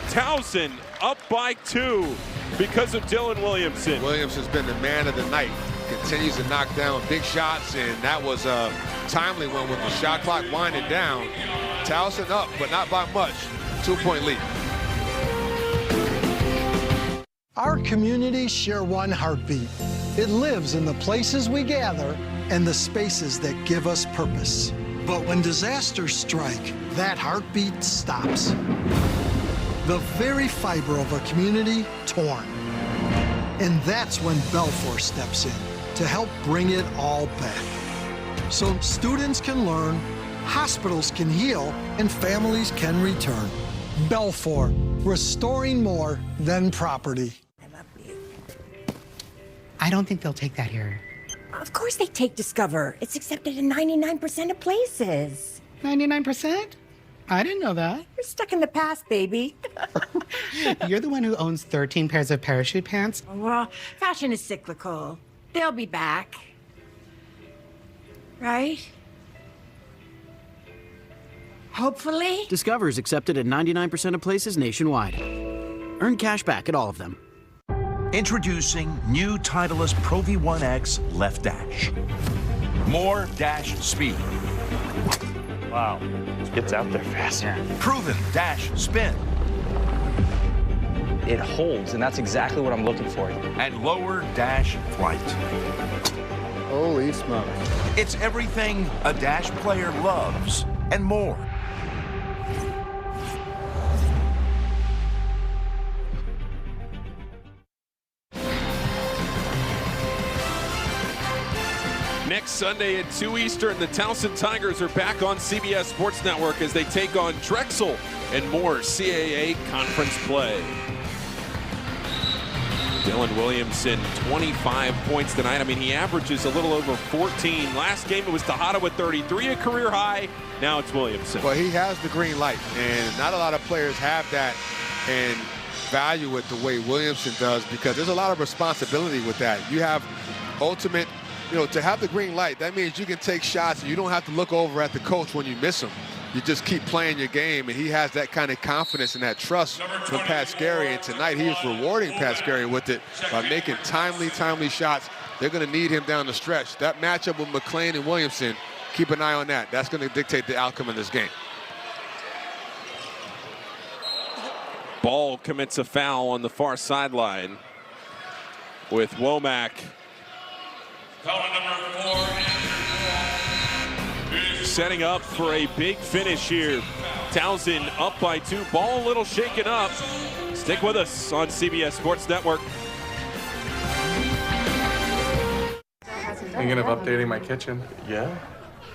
Towson up by 2 because of Dylan Williamson. Williamson's been the man of the night. Continues to knock down big shots, and that was a timely one with the shot clock winding down. Towson up, but not by much. 2-point lead. Our communities share one heartbeat. It lives in the places we gather and the spaces that give us purpose. But when disasters strike, that heartbeat stops. The very fiber of a community torn. And that's when Belfour steps in to help bring it all back. So students can learn, hospitals can heal, and families can return. Belfour, restoring more than property. I don't think they'll take that here. Of course they take Discover. It's accepted in 99% of places. 99%? I didn't know that. You're stuck in the past, baby. You're the one who owns 13 pairs of parachute pants? Well, fashion is cyclical. They'll be back. Right? Hopefully. Discover is accepted at 99% of places nationwide. Earn cash back at all of them. Introducing new Titleist Pro V1X Left Dash. More dash speed. Wow, it gets out there fast. Yeah. Proven dash spin. It holds, and that's exactly what I'm looking for. And lower dash flight. Holy smokes. It's everything a dash player loves and more. Next Sunday at 2 Eastern, the Towson Tigers are back on CBS Sports Network as they take on Drexel and more CAA conference play. Dylan Williamson, 25 points tonight. I mean, he averages a little over 14. Last game it was Tejada with 33, a career high. Now it's Williamson. Well, he has the green light, and not a lot of players have that and value it the way Williamson does, because there's a lot of responsibility with that. You have ultimate, to have the green light, that means you can take shots and you don't have to look over at the coach when you miss them. You just keep playing your game, and he has that kind of confidence and that trust from Pat Scarry, and tonight he is rewarding Pat Scarry with it by making timely shots. They're going to need him down the stretch. That matchup with McLean and Williamson, keep an eye on that. That's going to dictate the outcome of this game. Ball commits a foul on the far sideline with Womack. Setting up for a big finish here. Towson up by 2. Ball a little shaken up. Stick with us on CBS Sports Network. Thinking of updating my kitchen? Yeah.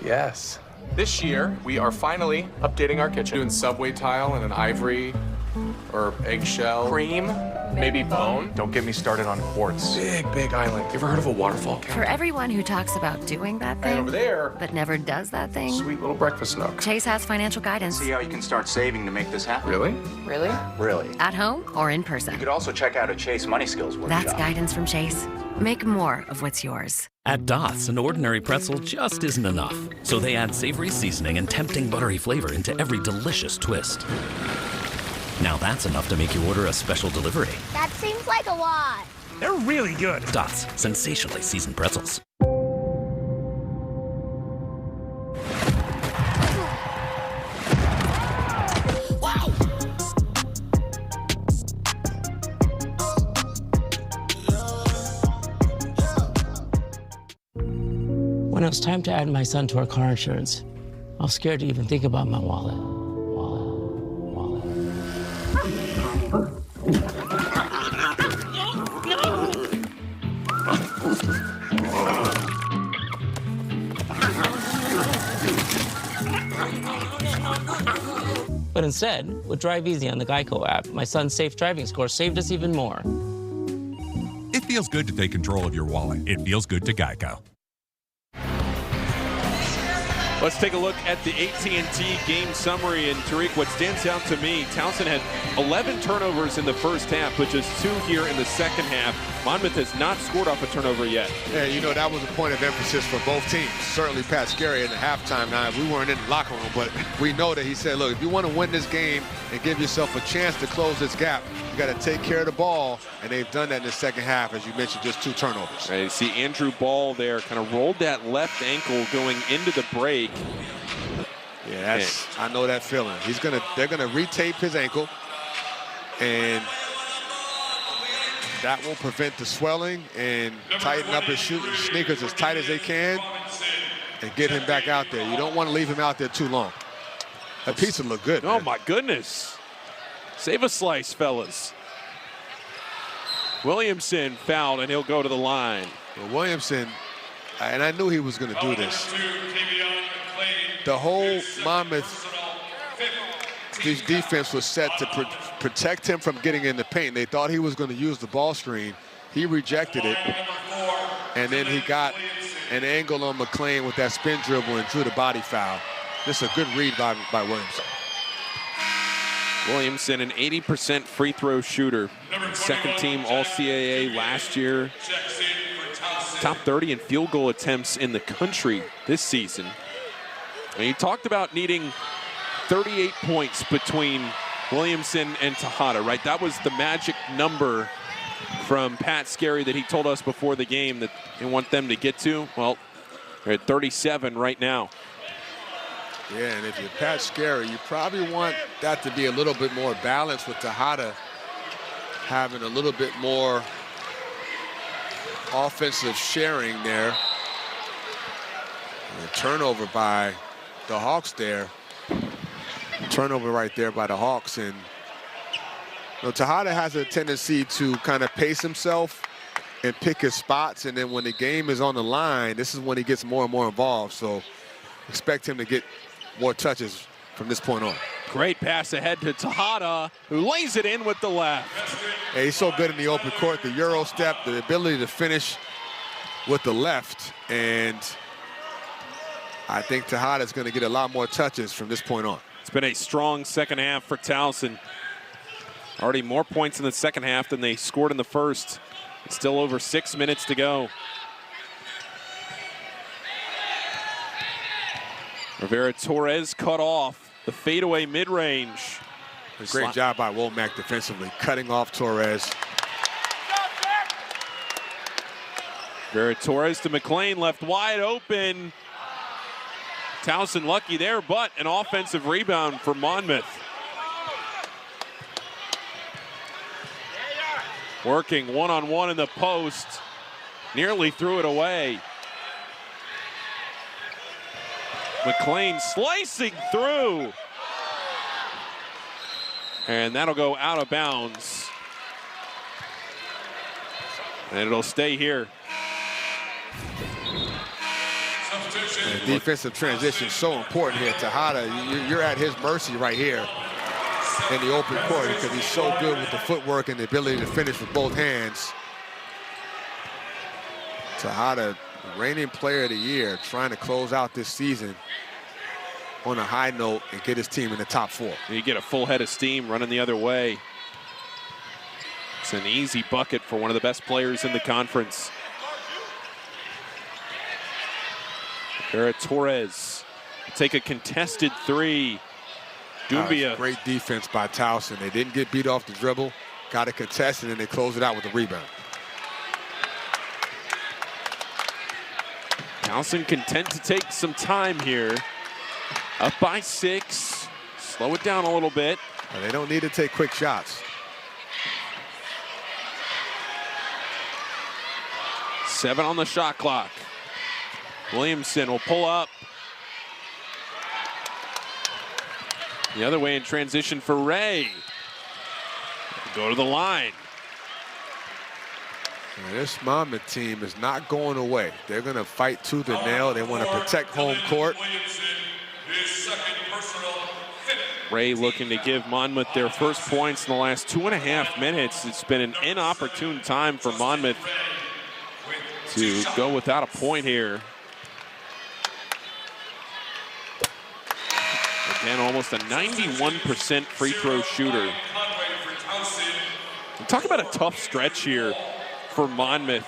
Yes. This year, we are finally updating our kitchen. Doing subway tile and an ivory or eggshell. Cream, maybe bone. Don't get me started on quartz. Big island. You ever heard of a waterfall camp? For everyone who talks about doing that thing, and over there, but never does that thing, sweet little breakfast nook. Chase has financial guidance. See how you can start saving to make this happen. Really? Really? Really. At home or in person. You could also check out a Chase Money Skills workshop. That's guidance from Chase. Make more of what's yours. At Dots, an ordinary pretzel just isn't enough. So they add savory seasoning and tempting buttery flavor into every delicious twist. Now that's enough to make you order a special delivery. That seems like a lot. They're really good. Dots, sensationally seasoned pretzels. When it was time to add my son to our car insurance, I was scared to even think about my wallet. But instead, with Drive Easy on the Geico app, my son's safe driving score saved us even more. It feels good to take control of your wallet. It feels good to Geico. Let's take a look at the AT&T game summary. And Tariq, what stands out to me, Towson had 11 turnovers in the first half, but just 2 here in the second half. Monmouth has not scored off a turnover yet. Yeah, you know, that was a point of emphasis for both teams. Certainly Pat Scarry in the halftime. Now, we weren't in the locker room, but we know that he said, look, if you want to win this game and give yourself a chance to close this gap, you got to take care of the ball, and they've done that in the second half, as you mentioned, just 2 turnovers. You see Andrew Ball there kind of rolled that left ankle going into the break. Yeah, I know that feeling. They're gonna retape his ankle, and that will prevent the swelling and tighten up his sneakers as tight as they can and get him back out there. You don't want to leave him out there too long. That pizza looked good. Oh, man. my goodness. Save a slice, fellas. Williamson fouled, and he'll go to the line. Well, Williamson, and I knew he was going to do this. The whole Monmouth defense was set to protect him from getting in the paint. They thought he was going to use the ball screen. He rejected it, and then he got an angle on McClain with that spin dribble and drew the body foul. This is a good read by Williamson. Williamson, an 80% free throw shooter. Second team All-CAA last year. Top 30 in field goal attempts in the country this season. And he talked about needing 38 points between Williamson and Tejada, right? That was the magic number from Pat Scarry that he told us before the game that he want them to get to. Well, they're at 37 right now. Yeah, and if you're Pat Scarry, you probably want that to be a little bit more balanced, with Tejada having a little bit more offensive sharing there. And a turnover by the Hawks there. Turnover right there by the Hawks. And you know, Tejada has a tendency to kind of pace himself and pick his spots, and then when the game is on the line, this is when he gets more and more involved. So expect him to get more touches from this point on. Great pass ahead to Tejada, who lays it in with the left. Yeah, he's so good in the open court, the Euro step, the ability to finish with the left, and I think Tejada's going to get a lot more touches from this point on. It's been a strong second half for Towson. Already more points in the second half than they scored in the first. It's still over 6 minutes to go. Rivera-Torres cut off the fadeaway mid-range. A great job by Womack defensively, cutting off Torres. Rivera-Torres to McClain, left wide open. Towson lucky there, but an offensive rebound for Monmouth. Working one-on-one in the post. Nearly threw it away. McClain slicing through. And that'll go out of bounds. And it'll stay here. And defensive transition so important here. Tejada, you're at his mercy right here in the open court because he's so good with the footwork and the ability to finish with both hands. Tejada, reigning player of the year, trying to close out this season on a high note and get his team in the top 4. You get a full head of steam running the other way. It's an easy bucket for one of the best players in the conference. Torres take a contested three. Doumbia. Great defense by Towson. They didn't get beat off the dribble, got a contest, and then they closed it out with a rebound. Towson content to take some time here. Up by 6. Slow it down a little bit. They don't need to take quick shots. 7 on the shot clock. Williamson will pull up. The other way in transition for Ray. Go to the line. And this Monmouth team is not going away. They're going to fight tooth and nail. They want to protect home court. Ray looking to give Monmouth their first points in the last 2.5 minutes. It's been an inopportune time for Monmouth to go without a point here. Again, almost a 91% free throw shooter. Talk about a tough stretch here for Monmouth.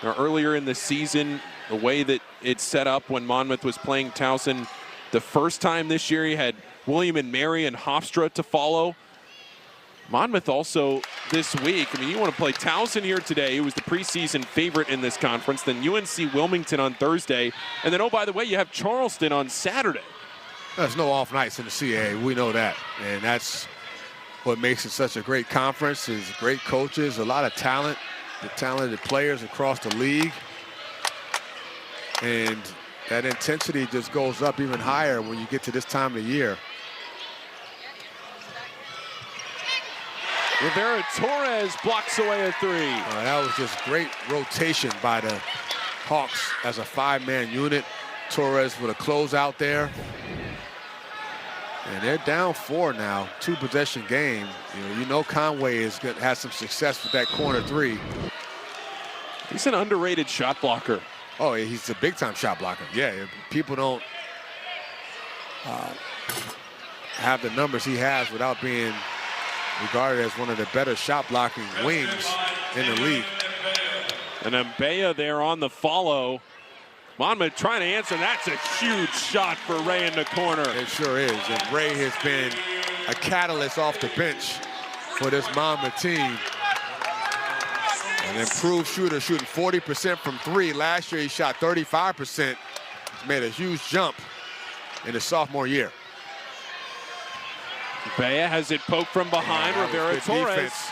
Now, earlier in the season, the way that it's set up when Monmouth was playing Towson the first time this year, he had William and Mary and Hofstra to follow. Monmouth also this week, I mean, you want to play Towson here today, who was the preseason favorite in this conference, then UNC Wilmington on Thursday, and then, oh, by the way, you have Charleston on Saturday. There's no off nights in the CAA, we know that. And that's what makes it such a great conference, is great coaches, a lot of talent, the talented players across the league. And that intensity just goes up even higher when you get to this time of the year. Rivera Torres blocks away a 3. That was just great rotation by the Hawks as a 5-man unit. Torres with a closeout there. And they're down 4 now, 2-possession game. You know Conway is good, has some success with that corner 3. He's an underrated shot blocker. Oh, he's a big-time shot blocker. Yeah, people don't have the numbers he has without being regarded as one of the better shot-blocking wings in the league. And Mbea there on the follow. Monmouth trying to answer. That's a huge shot for Ray in the corner. It sure is. And Ray has been a catalyst off the bench for this Monmouth team. An improved shooter, shooting 40% from 3. Last year he shot 35%. He's made a huge jump in his sophomore year. Mbea has it poked from behind. Rivera Torres. Defense.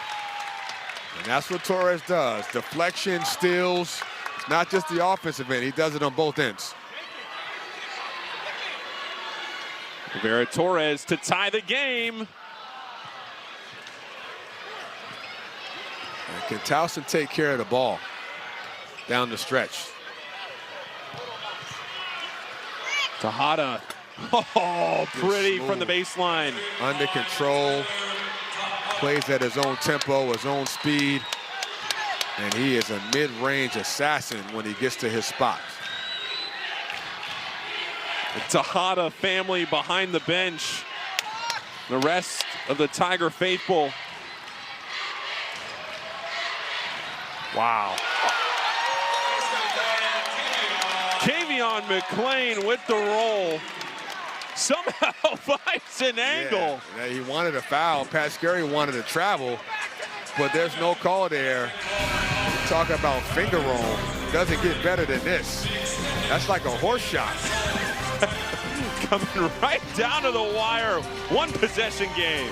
And that's what Torres does. Deflection, steals. Not just the offensive end, he does it on both ends. Rivera Torres to tie the game. And can Towson take care of the ball down the stretch? Tejada. Oh, pretty from the baseline. Under control. Plays at his own tempo, his own speed. And he is a mid-range assassin when he gets to his spot. The Tejada family behind the bench. The rest of the Tiger faithful. Wow. Kavion McClain with the roll. Somehow finds an angle. Yeah, he wanted a foul. Pat Skerry wanted to travel, but there's no call there. You talk about finger roll. Doesn't get better than this. That's like a horse shot. Coming right down to the wire. 1-possession game.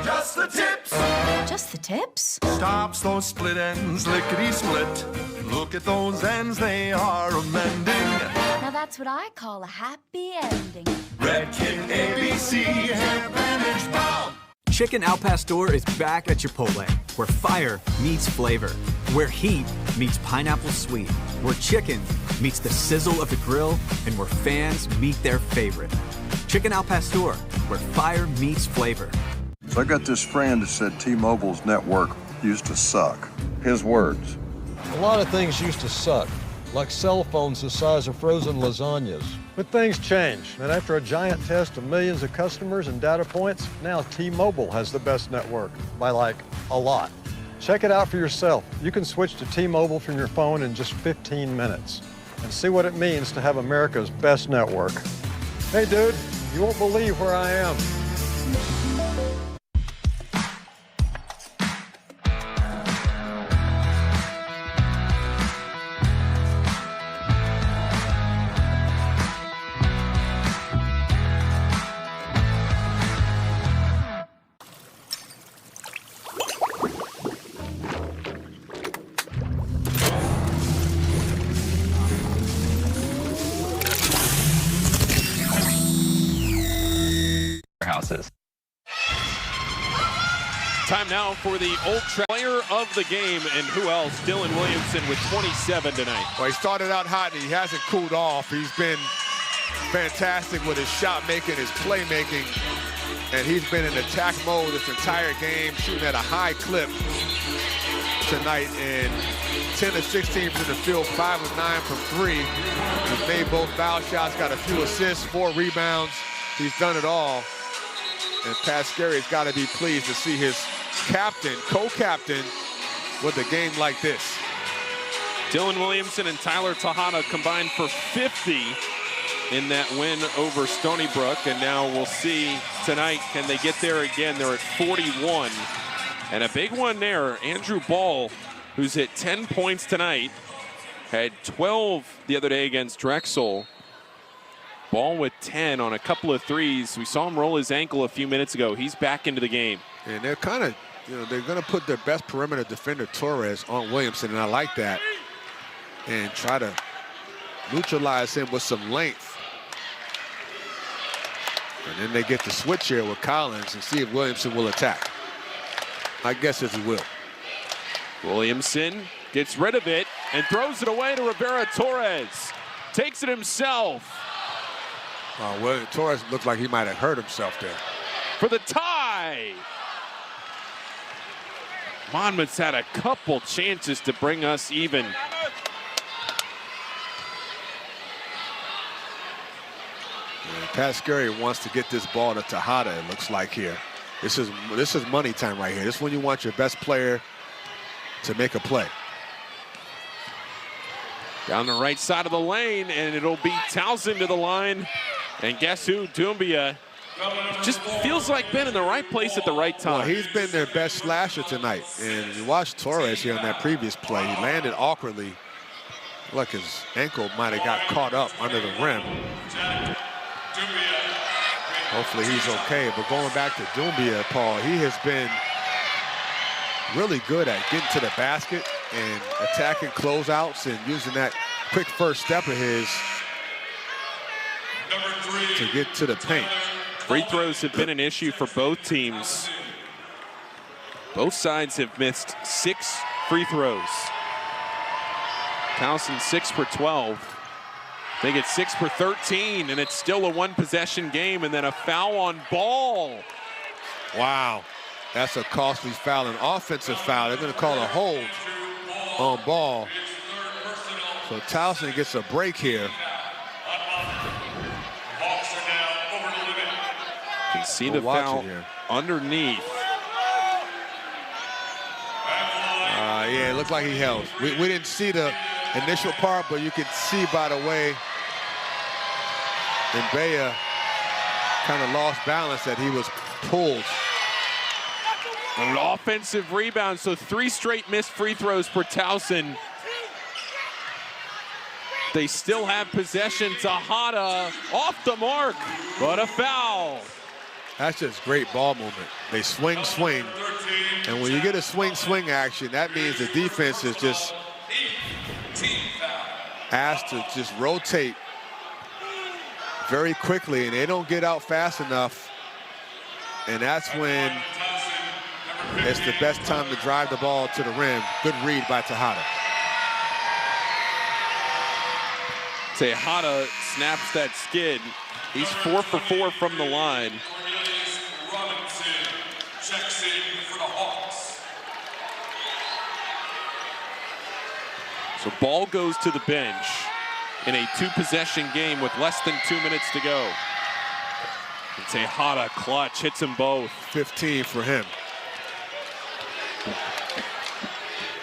Just the tips. Just the tips? Stops those split ends, lickety-split. Look at those ends, they are amending. Now that's what I call a happy ending. Red Kit ABC, hair bandage balm. Chicken Al Pastor is back at Chipotle, where fire meets flavor, where heat meets pineapple sweet, where chicken meets the sizzle of the grill, and where fans meet their favorite. Chicken Al Pastor, where fire meets flavor. So I got this friend that said T-Mobile's network used to suck. His words. A lot of things used to suck, like cell phones the size of frozen lasagnas. But things change, and after a giant test of millions of customers and data points, now T-Mobile has the best network, by like a lot. Check it out for yourself. You can switch to T-Mobile from your phone in just 15 minutes and see what it means to have America's best network. Hey dude, you won't believe where I am. Houses. Time now for the Ultra Player of the Game, and who else? Dylan Williamson with 27 tonight. Well, he started out hot and he hasn't cooled off. He's been fantastic with his shot making, his playmaking, and he's been in attack mode this entire game, shooting at a high clip tonight, and 10 of 16 from the field, 5 of 9 from 3. He's made both foul shots, got a few assists, 4 rebounds. He's done it all. And Pat Scary's got to be pleased to see his captain, co-captain, with a game like this. Dylan Williamson and Tyler Tejada combined for 50 in that win over Stony Brook. And now we'll see tonight, can they get there again? They're at 41. And a big one there, Andrew Ball, who's hit 10 points tonight, had 12 the other day against Drexel. Ball with 10 on a couple of threes. We saw him roll his ankle a few minutes ago. He's back into the game. And they're kind of, they're going to put their best perimeter defender, Torres, on Williamson, and I like that. And try to neutralize him with some length. And then they get the switch here with Collins and see if Williamson will attack. I guess if he will. Williamson gets rid of it and throws it away to Rivera Torres. Takes it himself. Well, Torres looked like he might have hurt himself there. For the tie. Monmouth's had a couple chances to bring us even. Pat Scary wants to get this ball to Tejada, it looks like here. This is money time right here. This is when you want your best player to make a play. Down the right side of the lane, and it'll be Towson to the line. And guess who? Doumbia just feels like been in the right place at the right time. Well, he's been their best slasher tonight. And you watched Torres here on that previous play. He landed awkwardly. Look, his ankle might have got caught up under the rim. Hopefully he's okay. But going back to Doumbia, Paul, he has been really good at getting to the basket and attacking closeouts and using that quick first step of his to get to the paint. Free throws have been an issue for both teams. Both sides have missed 6 free throws. Towson 6 for 12. They get 6 for 13, and it's still a 1-possession game, and then a foul on Ball. Wow, that's a costly foul, an offensive foul. They're going to call a hold on Ball. So Towson gets a break here. You can see the foul underneath. Yeah, it looked like he held. We didn't see the initial part, but you can see by the way Mbea kind of lost balance that he was pulled. An offensive rebound, so 3 straight missed free throws for Towson. They still have possession. Tejada off the mark, but a foul. That's just great ball movement. They swing, and when you get a swing action, that means the defense is just asked to just rotate very quickly, and they don't get out fast enough, and that's when it's the best time to drive the ball to the rim. Good read by Tejada. Tejada snaps that skid. He's 4 for 4 from the line. So ball goes to the bench in a 2-possession game with less than 2 minutes to go. And Tejada clutch, hits them both. 15 for him.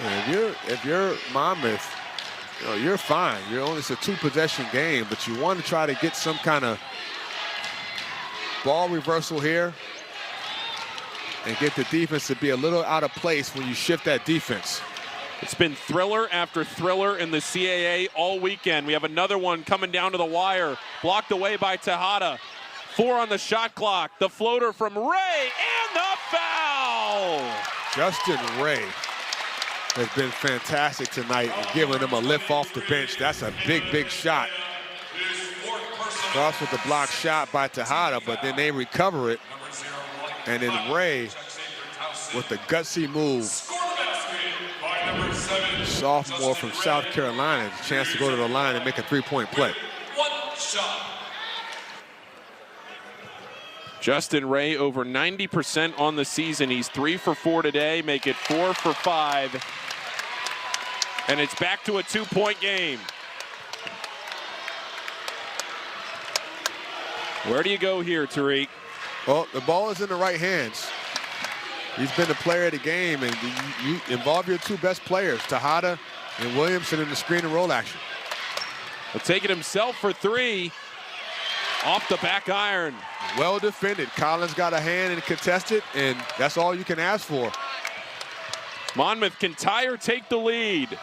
And if you're Monmouth, you know, you're fine. It's a 2-possession game, but you want to try to get some kind of ball reversal here and get the defense to be a little out of place when you shift that defense. It's been thriller after thriller in the CAA all weekend. We have another one coming down to the wire, blocked away by Tejada. 4 on the shot clock. The floater from Ray and the foul. Justin Ray has been fantastic tonight and giving them a lift off the bench. That's a big, big shot. Starts with the block shot by Tejada, but then they recover it. And then Ray with the gutsy move. Sophomore from South Carolina, a chance to go to the line and make a 3-point play. Justin Ray over 90% on the season. He's 3 for 4 today, make it 4 for 5. And it's back to a 2-point game. Where do you go here, Tariq? Well, the ball is in the right hands. He's been the player of the game, and you involve your 2 best players, Tejada and Williamson, in the screen and roll action. He'll take it himself for 3. Off the back iron. Well defended. Collins got a hand and contested, and that's all you can ask for. Monmouth can tie or take the lead.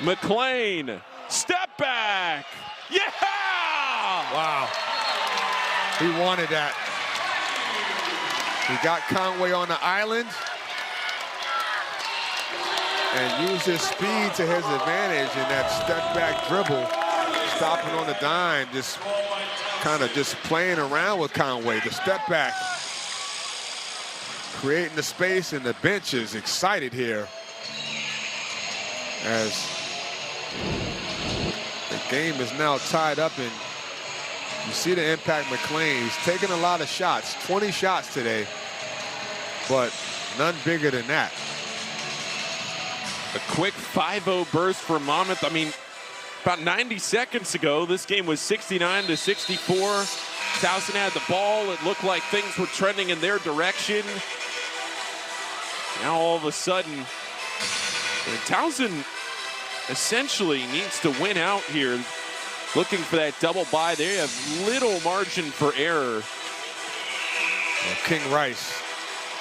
McLean, step back. Yeah! Wow. He wanted that. He got Conway on the island and used his speed to his advantage in that step back dribble, stopping on the dime, just kind of just playing around with Conway. The step back, creating the space, and the bench is excited here as the game is now tied up, and you see the impact McLean. He's taken a lot of shots, 20 shots today, but none bigger than that. A quick 5-0 burst for Monmouth. I mean, about 90 seconds ago, this game was 69-64. Towson had the ball. It looked like things were trending in their direction. Now all of a sudden, Towson essentially needs to win out here. Looking for that double bye. They have little margin for error. Well, King Rice,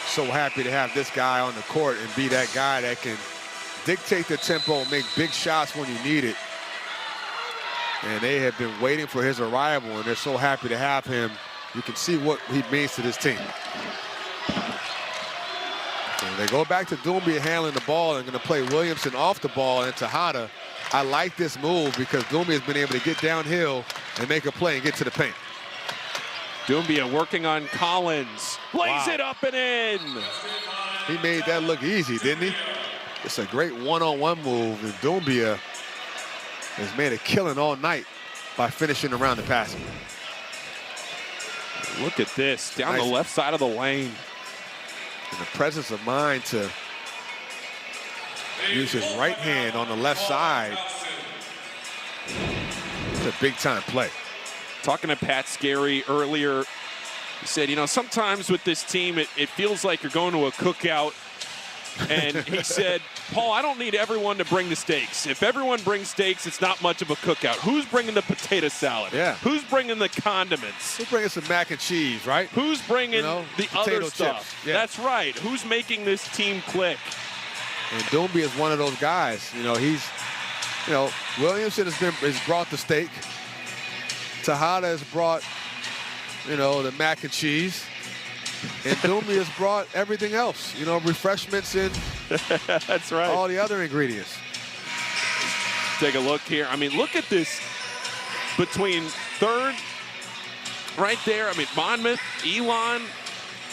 so happy to have this guy on the court and be that guy that can dictate the tempo, make big shots when you need it. And they have been waiting for his arrival, and they're so happy to have him. You can see what he means to this team. And they go back to Doumbia handling the ball and going to play Williamson off the ball and Tejada. I like this move because Doumbia has been able to get downhill and make a play and get to the paint. Doumbia working on Collins. Lays it up and in. He made that look easy, didn't he? It's a great one-on-one move, and Doumbia has made a killing all night by finishing around the passing. Look at this, down the left side of the lane. And the presence of mind to use his right hand on the left side. It's a big-time play. Talking to Pat Scarry earlier, he said, you know, sometimes with this team, it feels like you're going to a cookout. And he said, Paul, I don't need everyone to bring the steaks. If everyone brings steaks, it's not much of a cookout. Who's bringing the potato salad? Yeah. Who's bringing the condiments? Who's bringing some mac and cheese, right? Who's bringing the other stuff? Yeah. That's right. Who's making this team click? And Doumbia is one of those guys. You know, he's, you know, Williamson has brought the steak. Tejada has brought, you know, the mac and cheese. And Doumbia has brought everything else, you know, refreshments and that's right, all the other ingredients. Take a look here. I mean, look at this between third right there. I mean, Monmouth, Elon,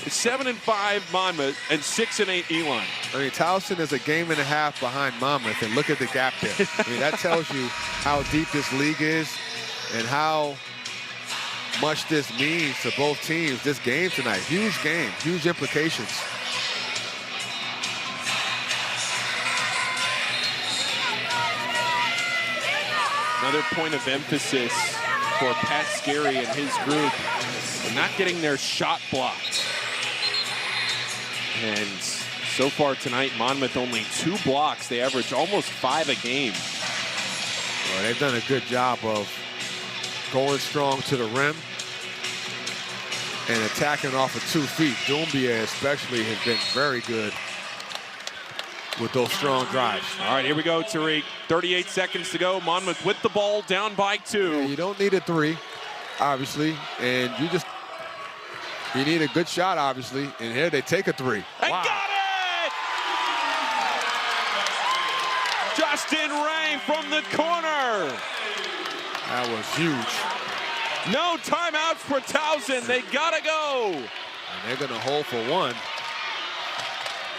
7-5 Monmouth, and 6-8 Elon. I mean, Towson is a game and a half behind Monmouth, and look at the gap there. I mean, that tells you how deep this league is and how much this means to both teams. This game tonight, huge game, huge implications. Another point of emphasis for Pat Scarry and his group. They're not getting their shot blocked. And so far tonight, Monmouth only 2 blocks. They average almost 5 a game. Well, they've done a good job of going strong to the rim and attacking off of 2 feet. Doumbia especially has been very good with those strong drives. All right, here we go, Tariq. 38 seconds to go. Monmouth with the ball, down by 2. Yeah, you don't need a 3, obviously, and you need a good shot, obviously. And here they take a 3. And got it! Justin Ray from the corner. That was huge. No timeouts for Towson. They gotta go. And they're gonna hold for 1.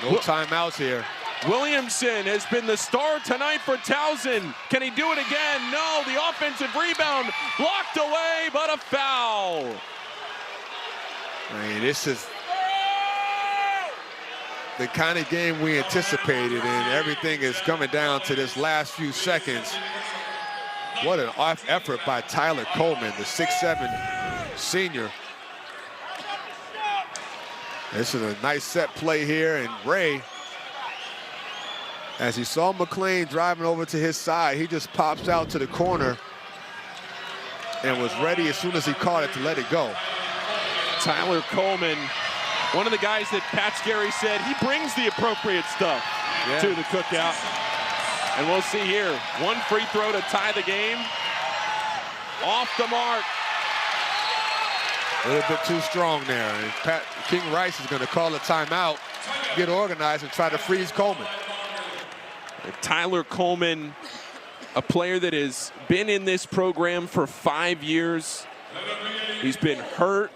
No timeouts here. Williamson has been the star tonight for Towson. Can he do it again? No, the offensive rebound blocked away, but a foul. I mean, this is the kind of game we anticipated, and everything is coming down to this last few seconds. What an effort by Tyler Coleman, the 6'7" senior. This is a nice set play here, and Ray, as he saw McClain driving over to his side, he just pops out to the corner and was ready as soon as he caught it to let it go. Tyler Coleman, one of the guys that Pat Scarry said he brings the appropriate stuff to the cookout. And we'll see here, 1 free throw to tie the game. Off the mark. A little bit too strong there. And King Rice is going to call a timeout, get organized, and try to freeze Coleman. Tyler Coleman, a player that has been in this program for 5 years. He's been hurt,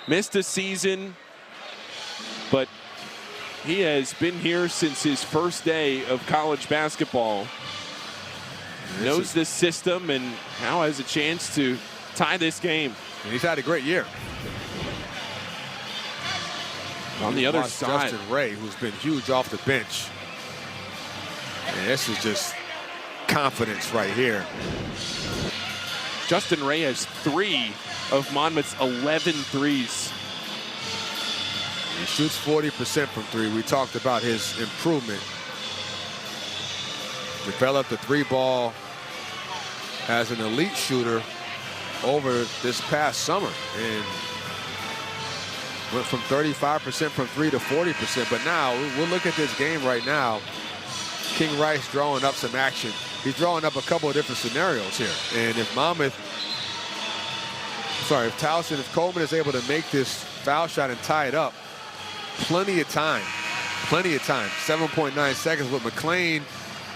missed a season, but he has been here since his first day of college basketball. Knows this system and now has a chance to tie this game. And he's had a great year. On the other side, Justin Ray, who's been huge off the bench. And this is just confidence right here. Justin Ray has 3 of Monmouth's 11 threes. He shoots 40% from 3. We talked about his improvement. Developed the 3-ball as an elite shooter over this past summer and went from 35% from 3 to 40%. But now we'll look at this game right now. King Rice drawing up some action. He's drawing up a couple of different scenarios here. And if Towson, if Coleman is able to make this foul shot and tie it up, plenty of time. 7.9 seconds with McClain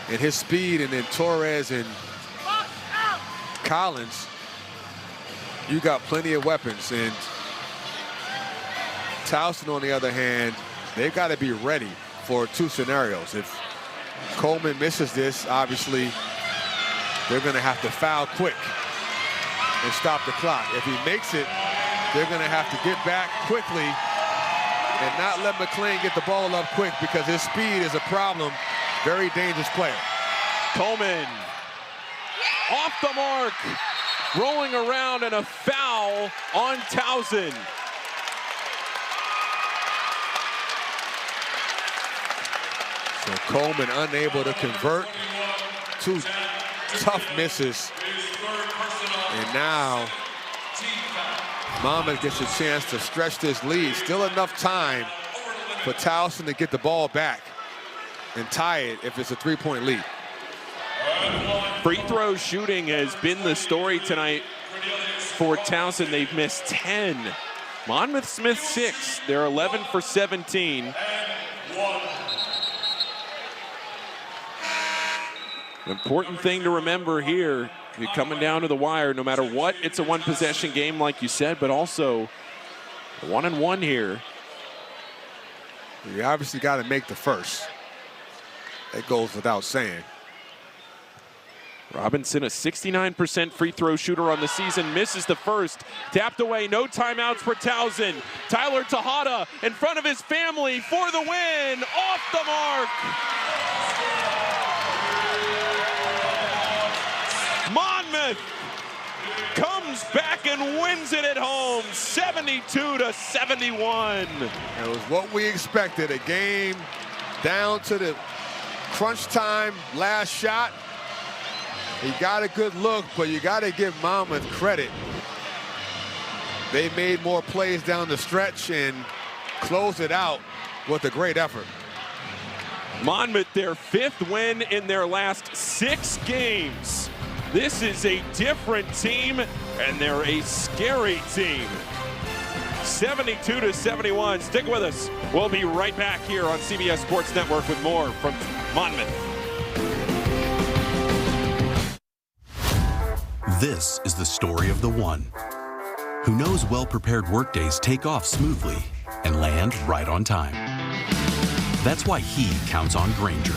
and his speed, and then Torres and Collins. You got plenty of weapons. And Towson, on the other hand, they've got to be ready for 2 scenarios. If Coleman misses this, obviously, they're going to have to foul quick and stop the clock. If he makes it, they're going to have to get back quickly and not let McClain get the ball up quick, because his speed is a problem. Very dangerous player. Coleman off the mark, rolling around, and a foul on Towson. So Coleman unable to convert. 2 tough misses. And now Monmouth gets a chance to stretch this lead. Still enough time for Towson to get the ball back and tie it if it's a 3-point lead. Free throw shooting has been the story tonight for Towson. They've missed 10. Monmouth missed 6. They're 11 for 17. The important thing to remember here, you're coming down to the wire, no matter what, it's a 1-possession game like you said, but also 1-and-1 here. You obviously got to make the first. That goes without saying. Robinson, a 69% free throw shooter on the season, misses the first. Tapped away, no timeouts for Towson. Tyler Tejada in front of his family for the win, off the mark. Monmouth comes back and wins it at home, 72-71. It was what we expected, a game down to the crunch time last shot. He got a good look, but you got to give Monmouth credit. They made more plays down the stretch and closed it out with a great effort. Monmouth, their 5th win in their last 6 games. This is a different team, and they're a scary team. 72-71. Stick with us. We'll be right back here on CBS Sports Network with more from Monmouth. This is the story of the one who knows well-prepared workdays take off smoothly and land right on time. That's why he counts on Grainger.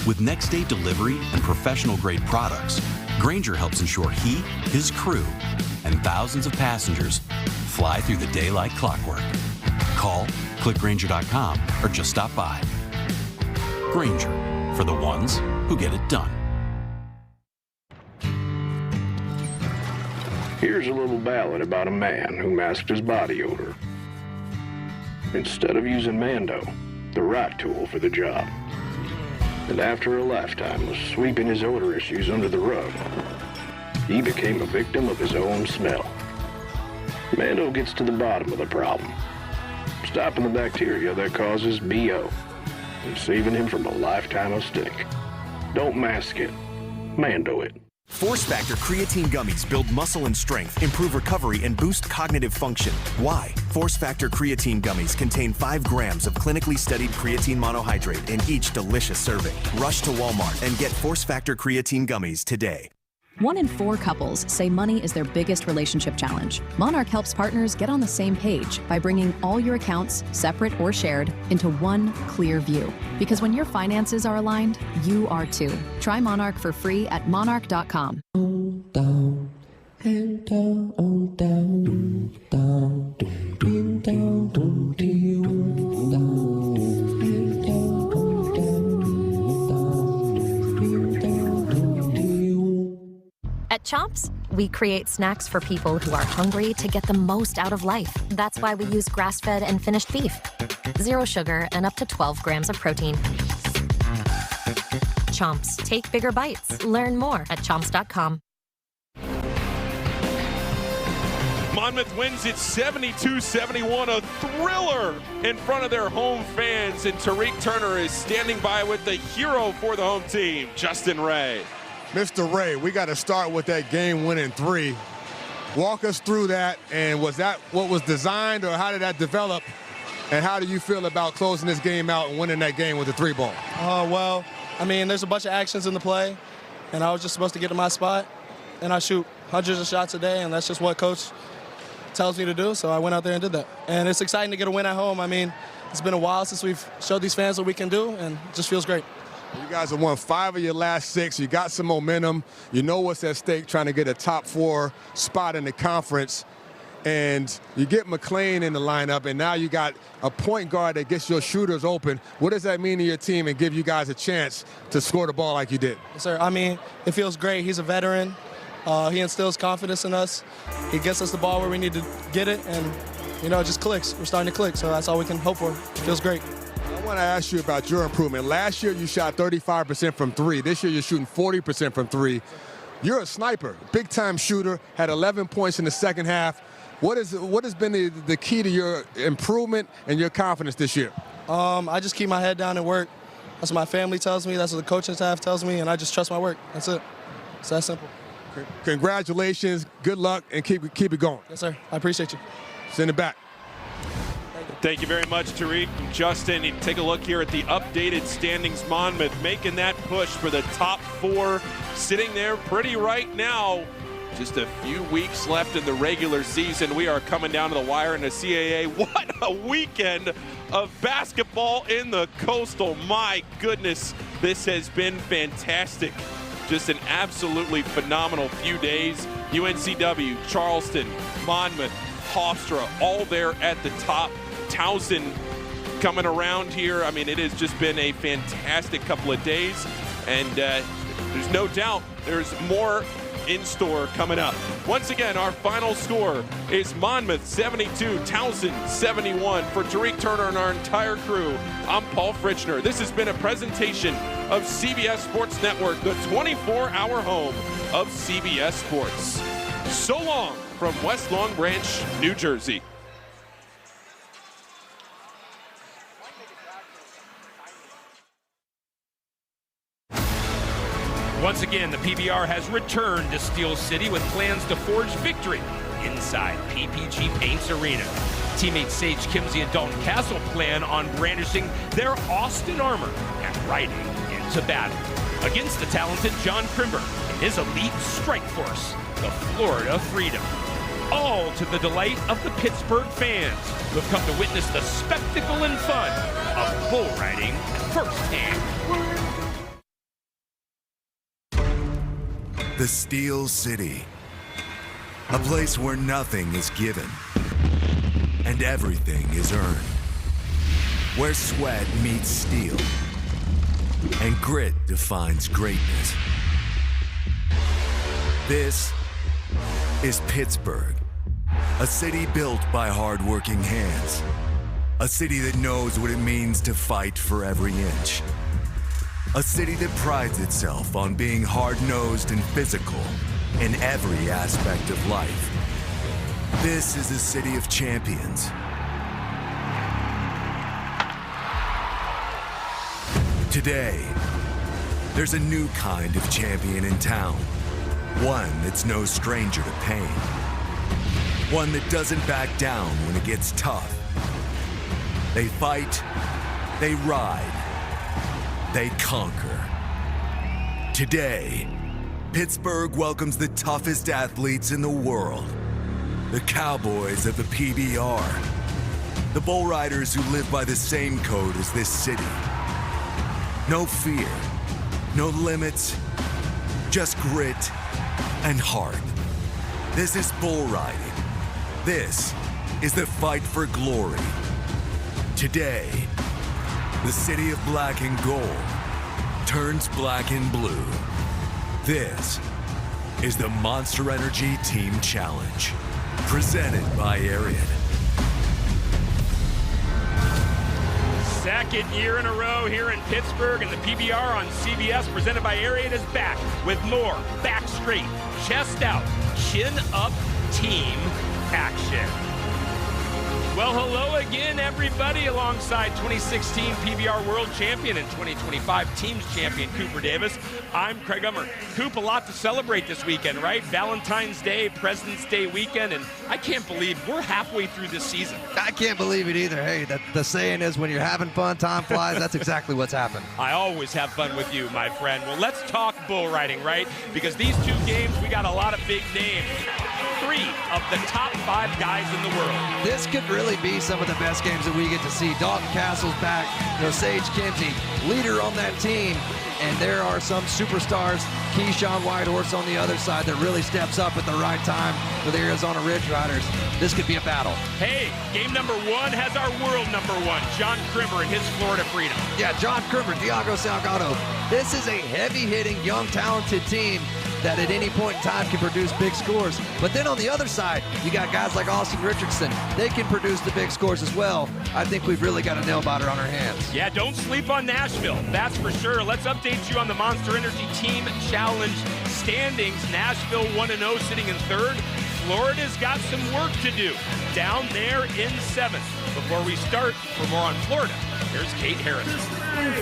With next-day delivery and professional-grade products, Grainger helps ensure he, his crew, and thousands of passengers fly through the day like clockwork. Call, click Grainger.com, or just stop by. Grainger, for the ones who get it done. Here's a little ballad about a man who masked his body odor. Instead of using Mando, the right tool for the job. And after a lifetime of sweeping his odor issues under the rug, he became a victim of his own smell. Mando gets to the bottom of the problem, stopping the bacteria that causes BO and saving him from a lifetime of stink. Don't mask it, Mando it. Force Factor Creatine Gummies build muscle and strength, improve recovery, and boost cognitive function. Why? Force Factor Creatine Gummies contain 5 grams of clinically studied creatine monohydrate in each delicious serving. Rush to Walmart and get Force Factor Creatine Gummies today. 1 in 4 couples say money is their biggest relationship challenge. Monarch helps partners get on the same page by bringing all your accounts, separate or shared, into one clear view. Because when your finances are aligned, you are too. Try Monarch for free at monarch.com. Down and down, on down, down, down, down, down, At Chomps, we create snacks for people who are hungry to get the most out of life. That's why we use grass-fed and finished beef. 0 sugar and up to 12 grams of protein. Chomps. Take bigger bites. Learn more at chomps.com. Monmouth wins it 72-71, a thriller in front of their home fans, and Tariq Turner is standing by with the hero for the home team, Justin Ray. Mr. Ray, we got to start with that game-winning 3. Walk us through that, and was that what was designed, or how did that develop, and how do you feel about closing this game out and winning that game with the 3-ball? Well, I mean, there's a bunch of actions in the play, and I was just supposed to get to my spot, and I shoot hundreds of shots a day, and that's just what Coach tells me to do, so I went out there and did that. And it's exciting to get a win at home. I mean, it's been a while since we've showed these fans what we can do, and it just feels great. You guys have won 5 of your last 6. You got some momentum. You know what's at stake, trying to get a top 4 spot in the conference. And you get McClain in the lineup, and now you got a point guard that gets your shooters open. What does that mean to your team and give you guys a chance to score the ball like you did? Yes, sir. I mean, it feels great. He's a veteran. He instills confidence in us. He gets us the ball where we need to get it, and, you know, it just clicks. We're starting to click, so that's all we can hope for. It feels great. I want to ask you about your improvement. Last year you shot 35% from 3. This year you're shooting 40% from 3. You're a sniper, big-time shooter, had 11 points in the second half. What has been the key to your improvement and your confidence this year? I just keep my head down and work. That's what my family tells me. That's what the coaching staff tells me, and I just trust my work. That's it. It's that simple. Congratulations, good luck, and keep it going. Yes, sir. I appreciate you. Send it back. Thank you very much, Tariq and Justin. You take a look here at the updated standings. Monmouth making that push for the top 4, sitting there pretty right now. Just a few weeks left in the regular season. We are coming down to the wire in the CAA. What a weekend of basketball in the Coastal. My goodness, this has been fantastic. Just an absolutely phenomenal few days. UNCW, Charleston, Monmouth, Hofstra, all there at the top. Towson coming around here. I mean, it has just been a fantastic couple of days, and there's no doubt there's more in store coming up. Once again, our final score is Monmouth 72, Towson 71. For Tariq Turner and our entire crew, I'm Paul Fritchner. This has been a presentation of CBS Sports Network, the 24-hour home of CBS Sports. So long from West Long Branch, New Jersey. Once again, the PBR has returned to Steel City with plans to forge victory inside PPG Paints Arena. Teammates Sage Kimsey and Dalton Castle plan on brandishing their Austin armor and riding into battle against the talented John Crimber and his elite strike force, the Florida Freedom. All to the delight of the Pittsburgh fans who have come to witness the spectacle and fun of bull riding firsthand. The Steel City, a place where nothing is given and everything is earned, where sweat meets steel and grit defines greatness. This is Pittsburgh, a city built by hardworking hands, a city that knows what it means to fight for every inch. A city that prides itself on being hard-nosed and physical in every aspect of life. This is a city of champions. Today, there's a new kind of champion in town. One that's no stranger to pain. One that doesn't back down when it gets tough. They fight, they ride, they conquer. Today, Pittsburgh welcomes the toughest athletes in the world. The Cowboys of the PBR. The bull riders who live by the same code as this city. No fear, no limits, just grit and heart. This is bull riding. This is the fight for glory. Today, the city of black and gold turns black and blue. This is the Monster Energy Team Challenge, presented by Ariat. Second year in a row here in Pittsburgh, and the PBR on CBS presented by Ariat is back with more back straight, chest out, chin up team action. Well, hello again, everybody, alongside 2016 PBR World Champion and 2025 Teams Champion Cooper Davis. I'm Craig Ummer. Coop, a lot to celebrate this weekend, right? Valentine's Day, President's Day weekend, and I can't believe we're halfway through this season. I can't believe it either. Hey, the saying is when you're having fun, time flies. That's exactly what's happened. I always have fun with you, my friend. Well, let's talk bull riding, right? Because these two games, we got a lot of big names. 3 of the top 5 guys in the world. This could really be some of the best games that we get to see. Dalton Castle's back, Sage Kimsey, leader on that team, and there are some superstars. Keyshawn Whitehorse on the other side that really steps up at the right time with the Arizona Ridge Riders. This could be a battle. Hey, game number 1 has our world number 1, John Crimber and his Florida Freedom. Yeah, John Crimber, Diago Salgado. This is a heavy-hitting, young, talented team that at any point in time can produce big scores. But then on the other side, you got guys like Austin Richardson. They can produce the big scores as well. I think we've really got a nail-biter on our hands. Yeah, don't sleep on Nashville, that's for sure. Let's update you on the Monster Energy Team Challenge standings. Nashville 1-0, sitting in 3rd. Florida's got some work to do down there in 7th. Before we start, for more on Florida, here's Kate Harris.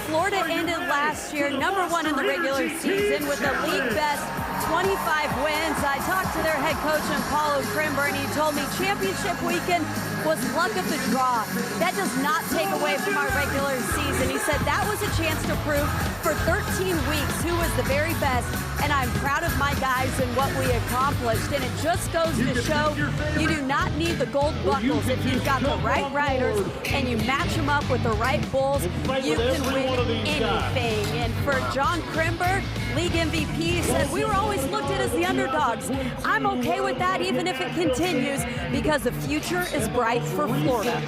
Florida ended last year #1 in the regular season with a league best 25 wins. I talked to their head coach, Paulo Crimber, and he told me championship weekend was luck of the draw. That does not take away from our regular season. He said that was a chance to prove for 13 weeks who was the very best, and I'm proud of my guys and what we accomplished. And it just goes to show you do not need the gold buckles. If you've got the right riders and you match them up with the right bulls, you can win anything. And for John Crimber, league MVP, said we were always looked at as the underdogs. I'm okay with that even if it continues because the future is bright for Florida.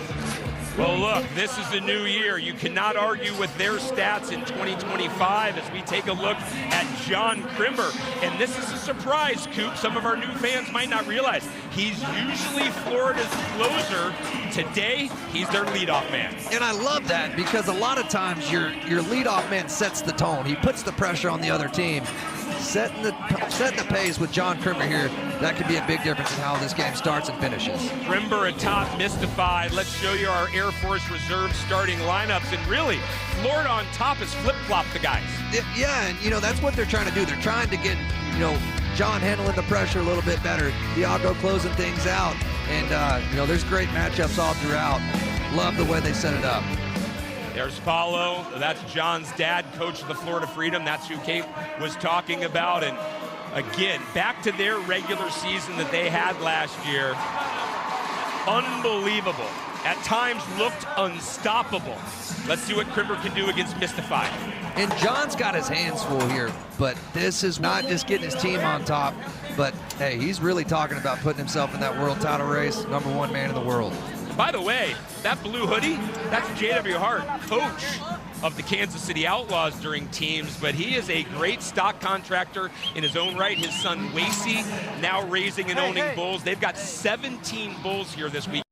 Well, look, this is a new year. You cannot argue with their stats in 2025 as we take a look at John Crimber. And this is a surprise, Coop. Some of our new fans might not realize he's usually Florida's closer. Today, he's their leadoff man. And I love that because a lot of times your leadoff man sets the tone. He puts the pressure on the other team. Setting the pace with John Crimber here, that could be a big difference in how this game starts and finishes. Crimber atop Mystified. Let's show you our Air Force Reserve starting lineups. And really, Florida on top has flip-flopped the guys. Yeah, and that's what they're trying to do. They're trying to get, John handling the pressure a little bit better. Diago closing things out. And, there's great matchups all throughout. Love the way they set it up. There's Paulo. That's John's dad, coach of the Florida Freedom. That's who Kate was talking about. And again, back to their regular season that they had last year. Unbelievable. At times looked unstoppable. Let's see what Crimber can do against Mystified. And John's got his hands full here, but this is not just getting his team on top, but hey, he's really talking about putting himself in that world title race, #1 man in the world. By the way, that blue hoodie, that's J.W. Hart, coach of the Kansas City Outlaws during teams, but he is a great stock contractor in his own right. His son, Wasey, now raising and owning bulls. They've got 17 bulls here this week.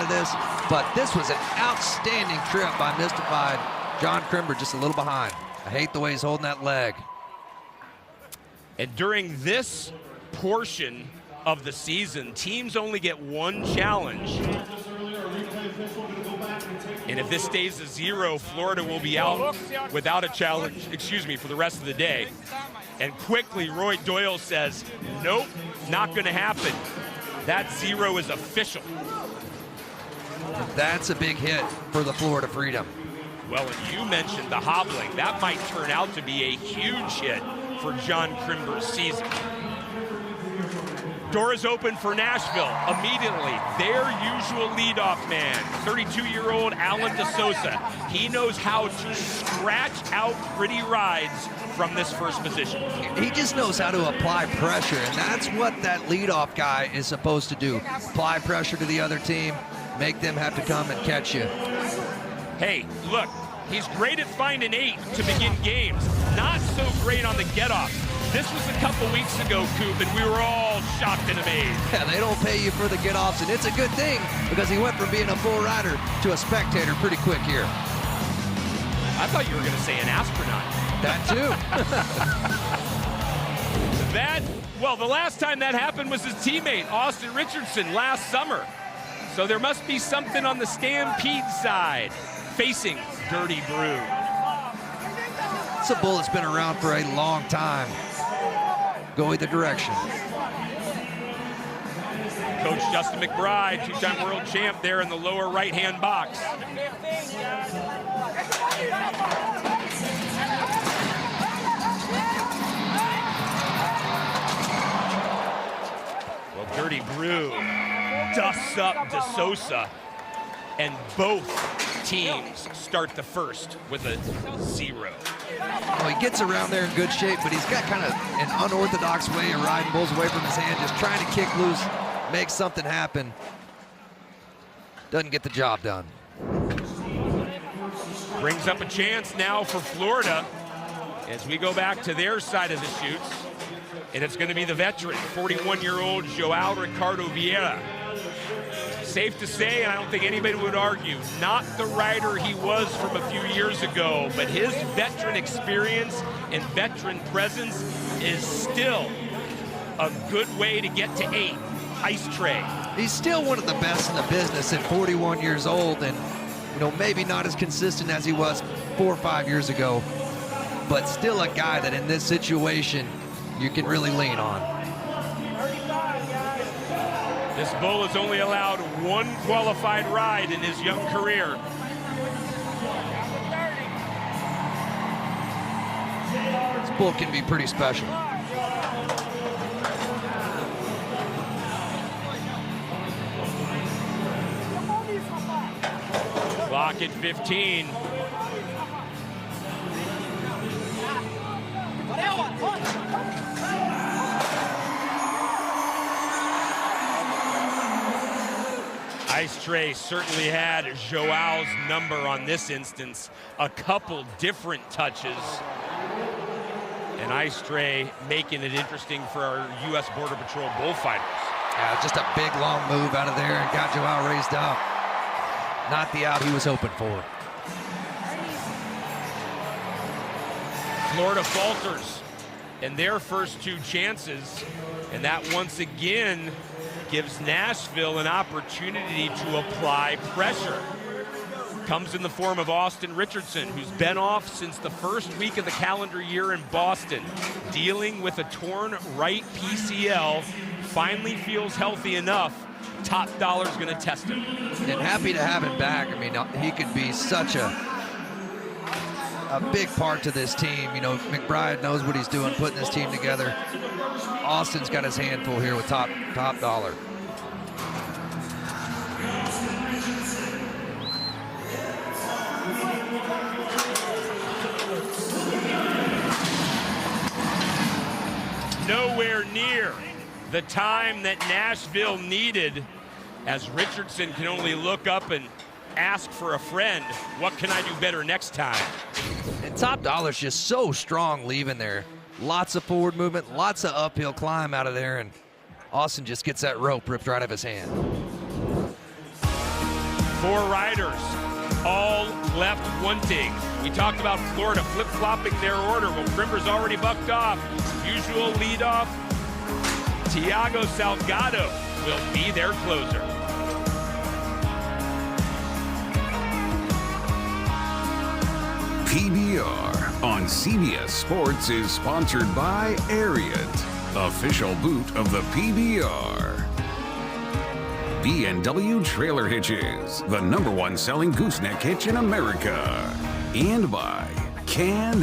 This, but this was an outstanding trip by Mystified. John Crimber just a little behind. I hate the way he's holding that leg. And during this portion of the season, teams only get one challenge. And if this stays a 0, Florida will be out without a challenge, for the rest of the day. And quickly, Roy Doyle says, nope, not going to happen. That 0 is official. That's a big hit for the Florida Freedom. Well, and you mentioned the hobbling. That might turn out to be a huge hit for John Crimber's season. Doors open for Nashville immediately. Their usual leadoff man, 32-year-old Alan DeSosa. He knows how to scratch out pretty rides from this first position. He just knows how to apply pressure, and that's what that leadoff guy is supposed to do. Apply pressure to the other team, make them have to come and catch you. Hey, look, he's great at finding 8 to begin games. Not so great on the get-off. This was a couple weeks ago, Coop, and we were all shocked and amazed. Yeah, they don't pay you for the get-offs, and it's a good thing because he went from being a full rider to a spectator pretty quick here. I thought you were going to say an astronaut. That too. Well, the last time that happened was his teammate, Austin Richardson, last summer. So there must be something on the Stampede side facing Dirty Brew. It's a bull that's been around for a long time. Go either direction. Coach Justin McBride, 2-time world champ there in the lower right-hand box. Well, Dirty Brew dusts up DeSosa, and both teams start the first with a 0. Well, he gets around there in good shape, but he's got kind of an unorthodox way of riding bulls away from his hand, just trying to kick loose, make something happen. Doesn't get the job done. Brings up a chance now for Florida as we go back to their side of the chutes. And it's going to be the veteran, 41-year-old Joao Ricardo Vieira. Safe to say, and I don't think anybody would argue, not the rider he was from a few years ago, but his veteran experience and veteran presence is still a good way to get to 8. Ice tray. He's still one of the best in the business at 41 years old, and maybe not as consistent as he was 4 or 5 years ago, but still a guy that in this situation you can really lean on. This bull has only allowed one qualified ride in his young career. This bull can be pretty special. Clock at 15. Ice Tray certainly had Joao's number on this instance. A couple different touches. And Ice Tray making it interesting for our U.S. Border Patrol bullfighters. Yeah, just a big long move out of there and got Joao raised up. Not the out he was hoping for. Florida falters in their first two chances, and that once again gives Nashville an opportunity to apply pressure. Comes in the form of Austin Richardson, who's been off since the first week of the calendar year in Boston, dealing with a torn right PCL, finally feels healthy enough. Top Dollar's gonna test him. And happy to have him back. I mean, he could be such a big part to this team. You know, McBride knows what he's doing, putting this team together. Austin's got his hand full here with top Dollar. Nowhere near the time that Nashville needed, as Richardson can only look up and ask for a friend. What can I do better next time? And Top Dollar's just so strong leaving there. Lots of forward movement, lots of uphill climb out of there, and Austin just gets that rope ripped right out of his hand. 4 riders, all left wanting. We talked about Florida flip-flopping their order. Well, Crimber's already bucked off. Usual leadoff, Tiago Salgado will be their closer. PBR on CBS Sports is sponsored by Ariat, official boot of the PBR. B&W Trailer Hitches, the #1 selling gooseneck hitch in America. And by Can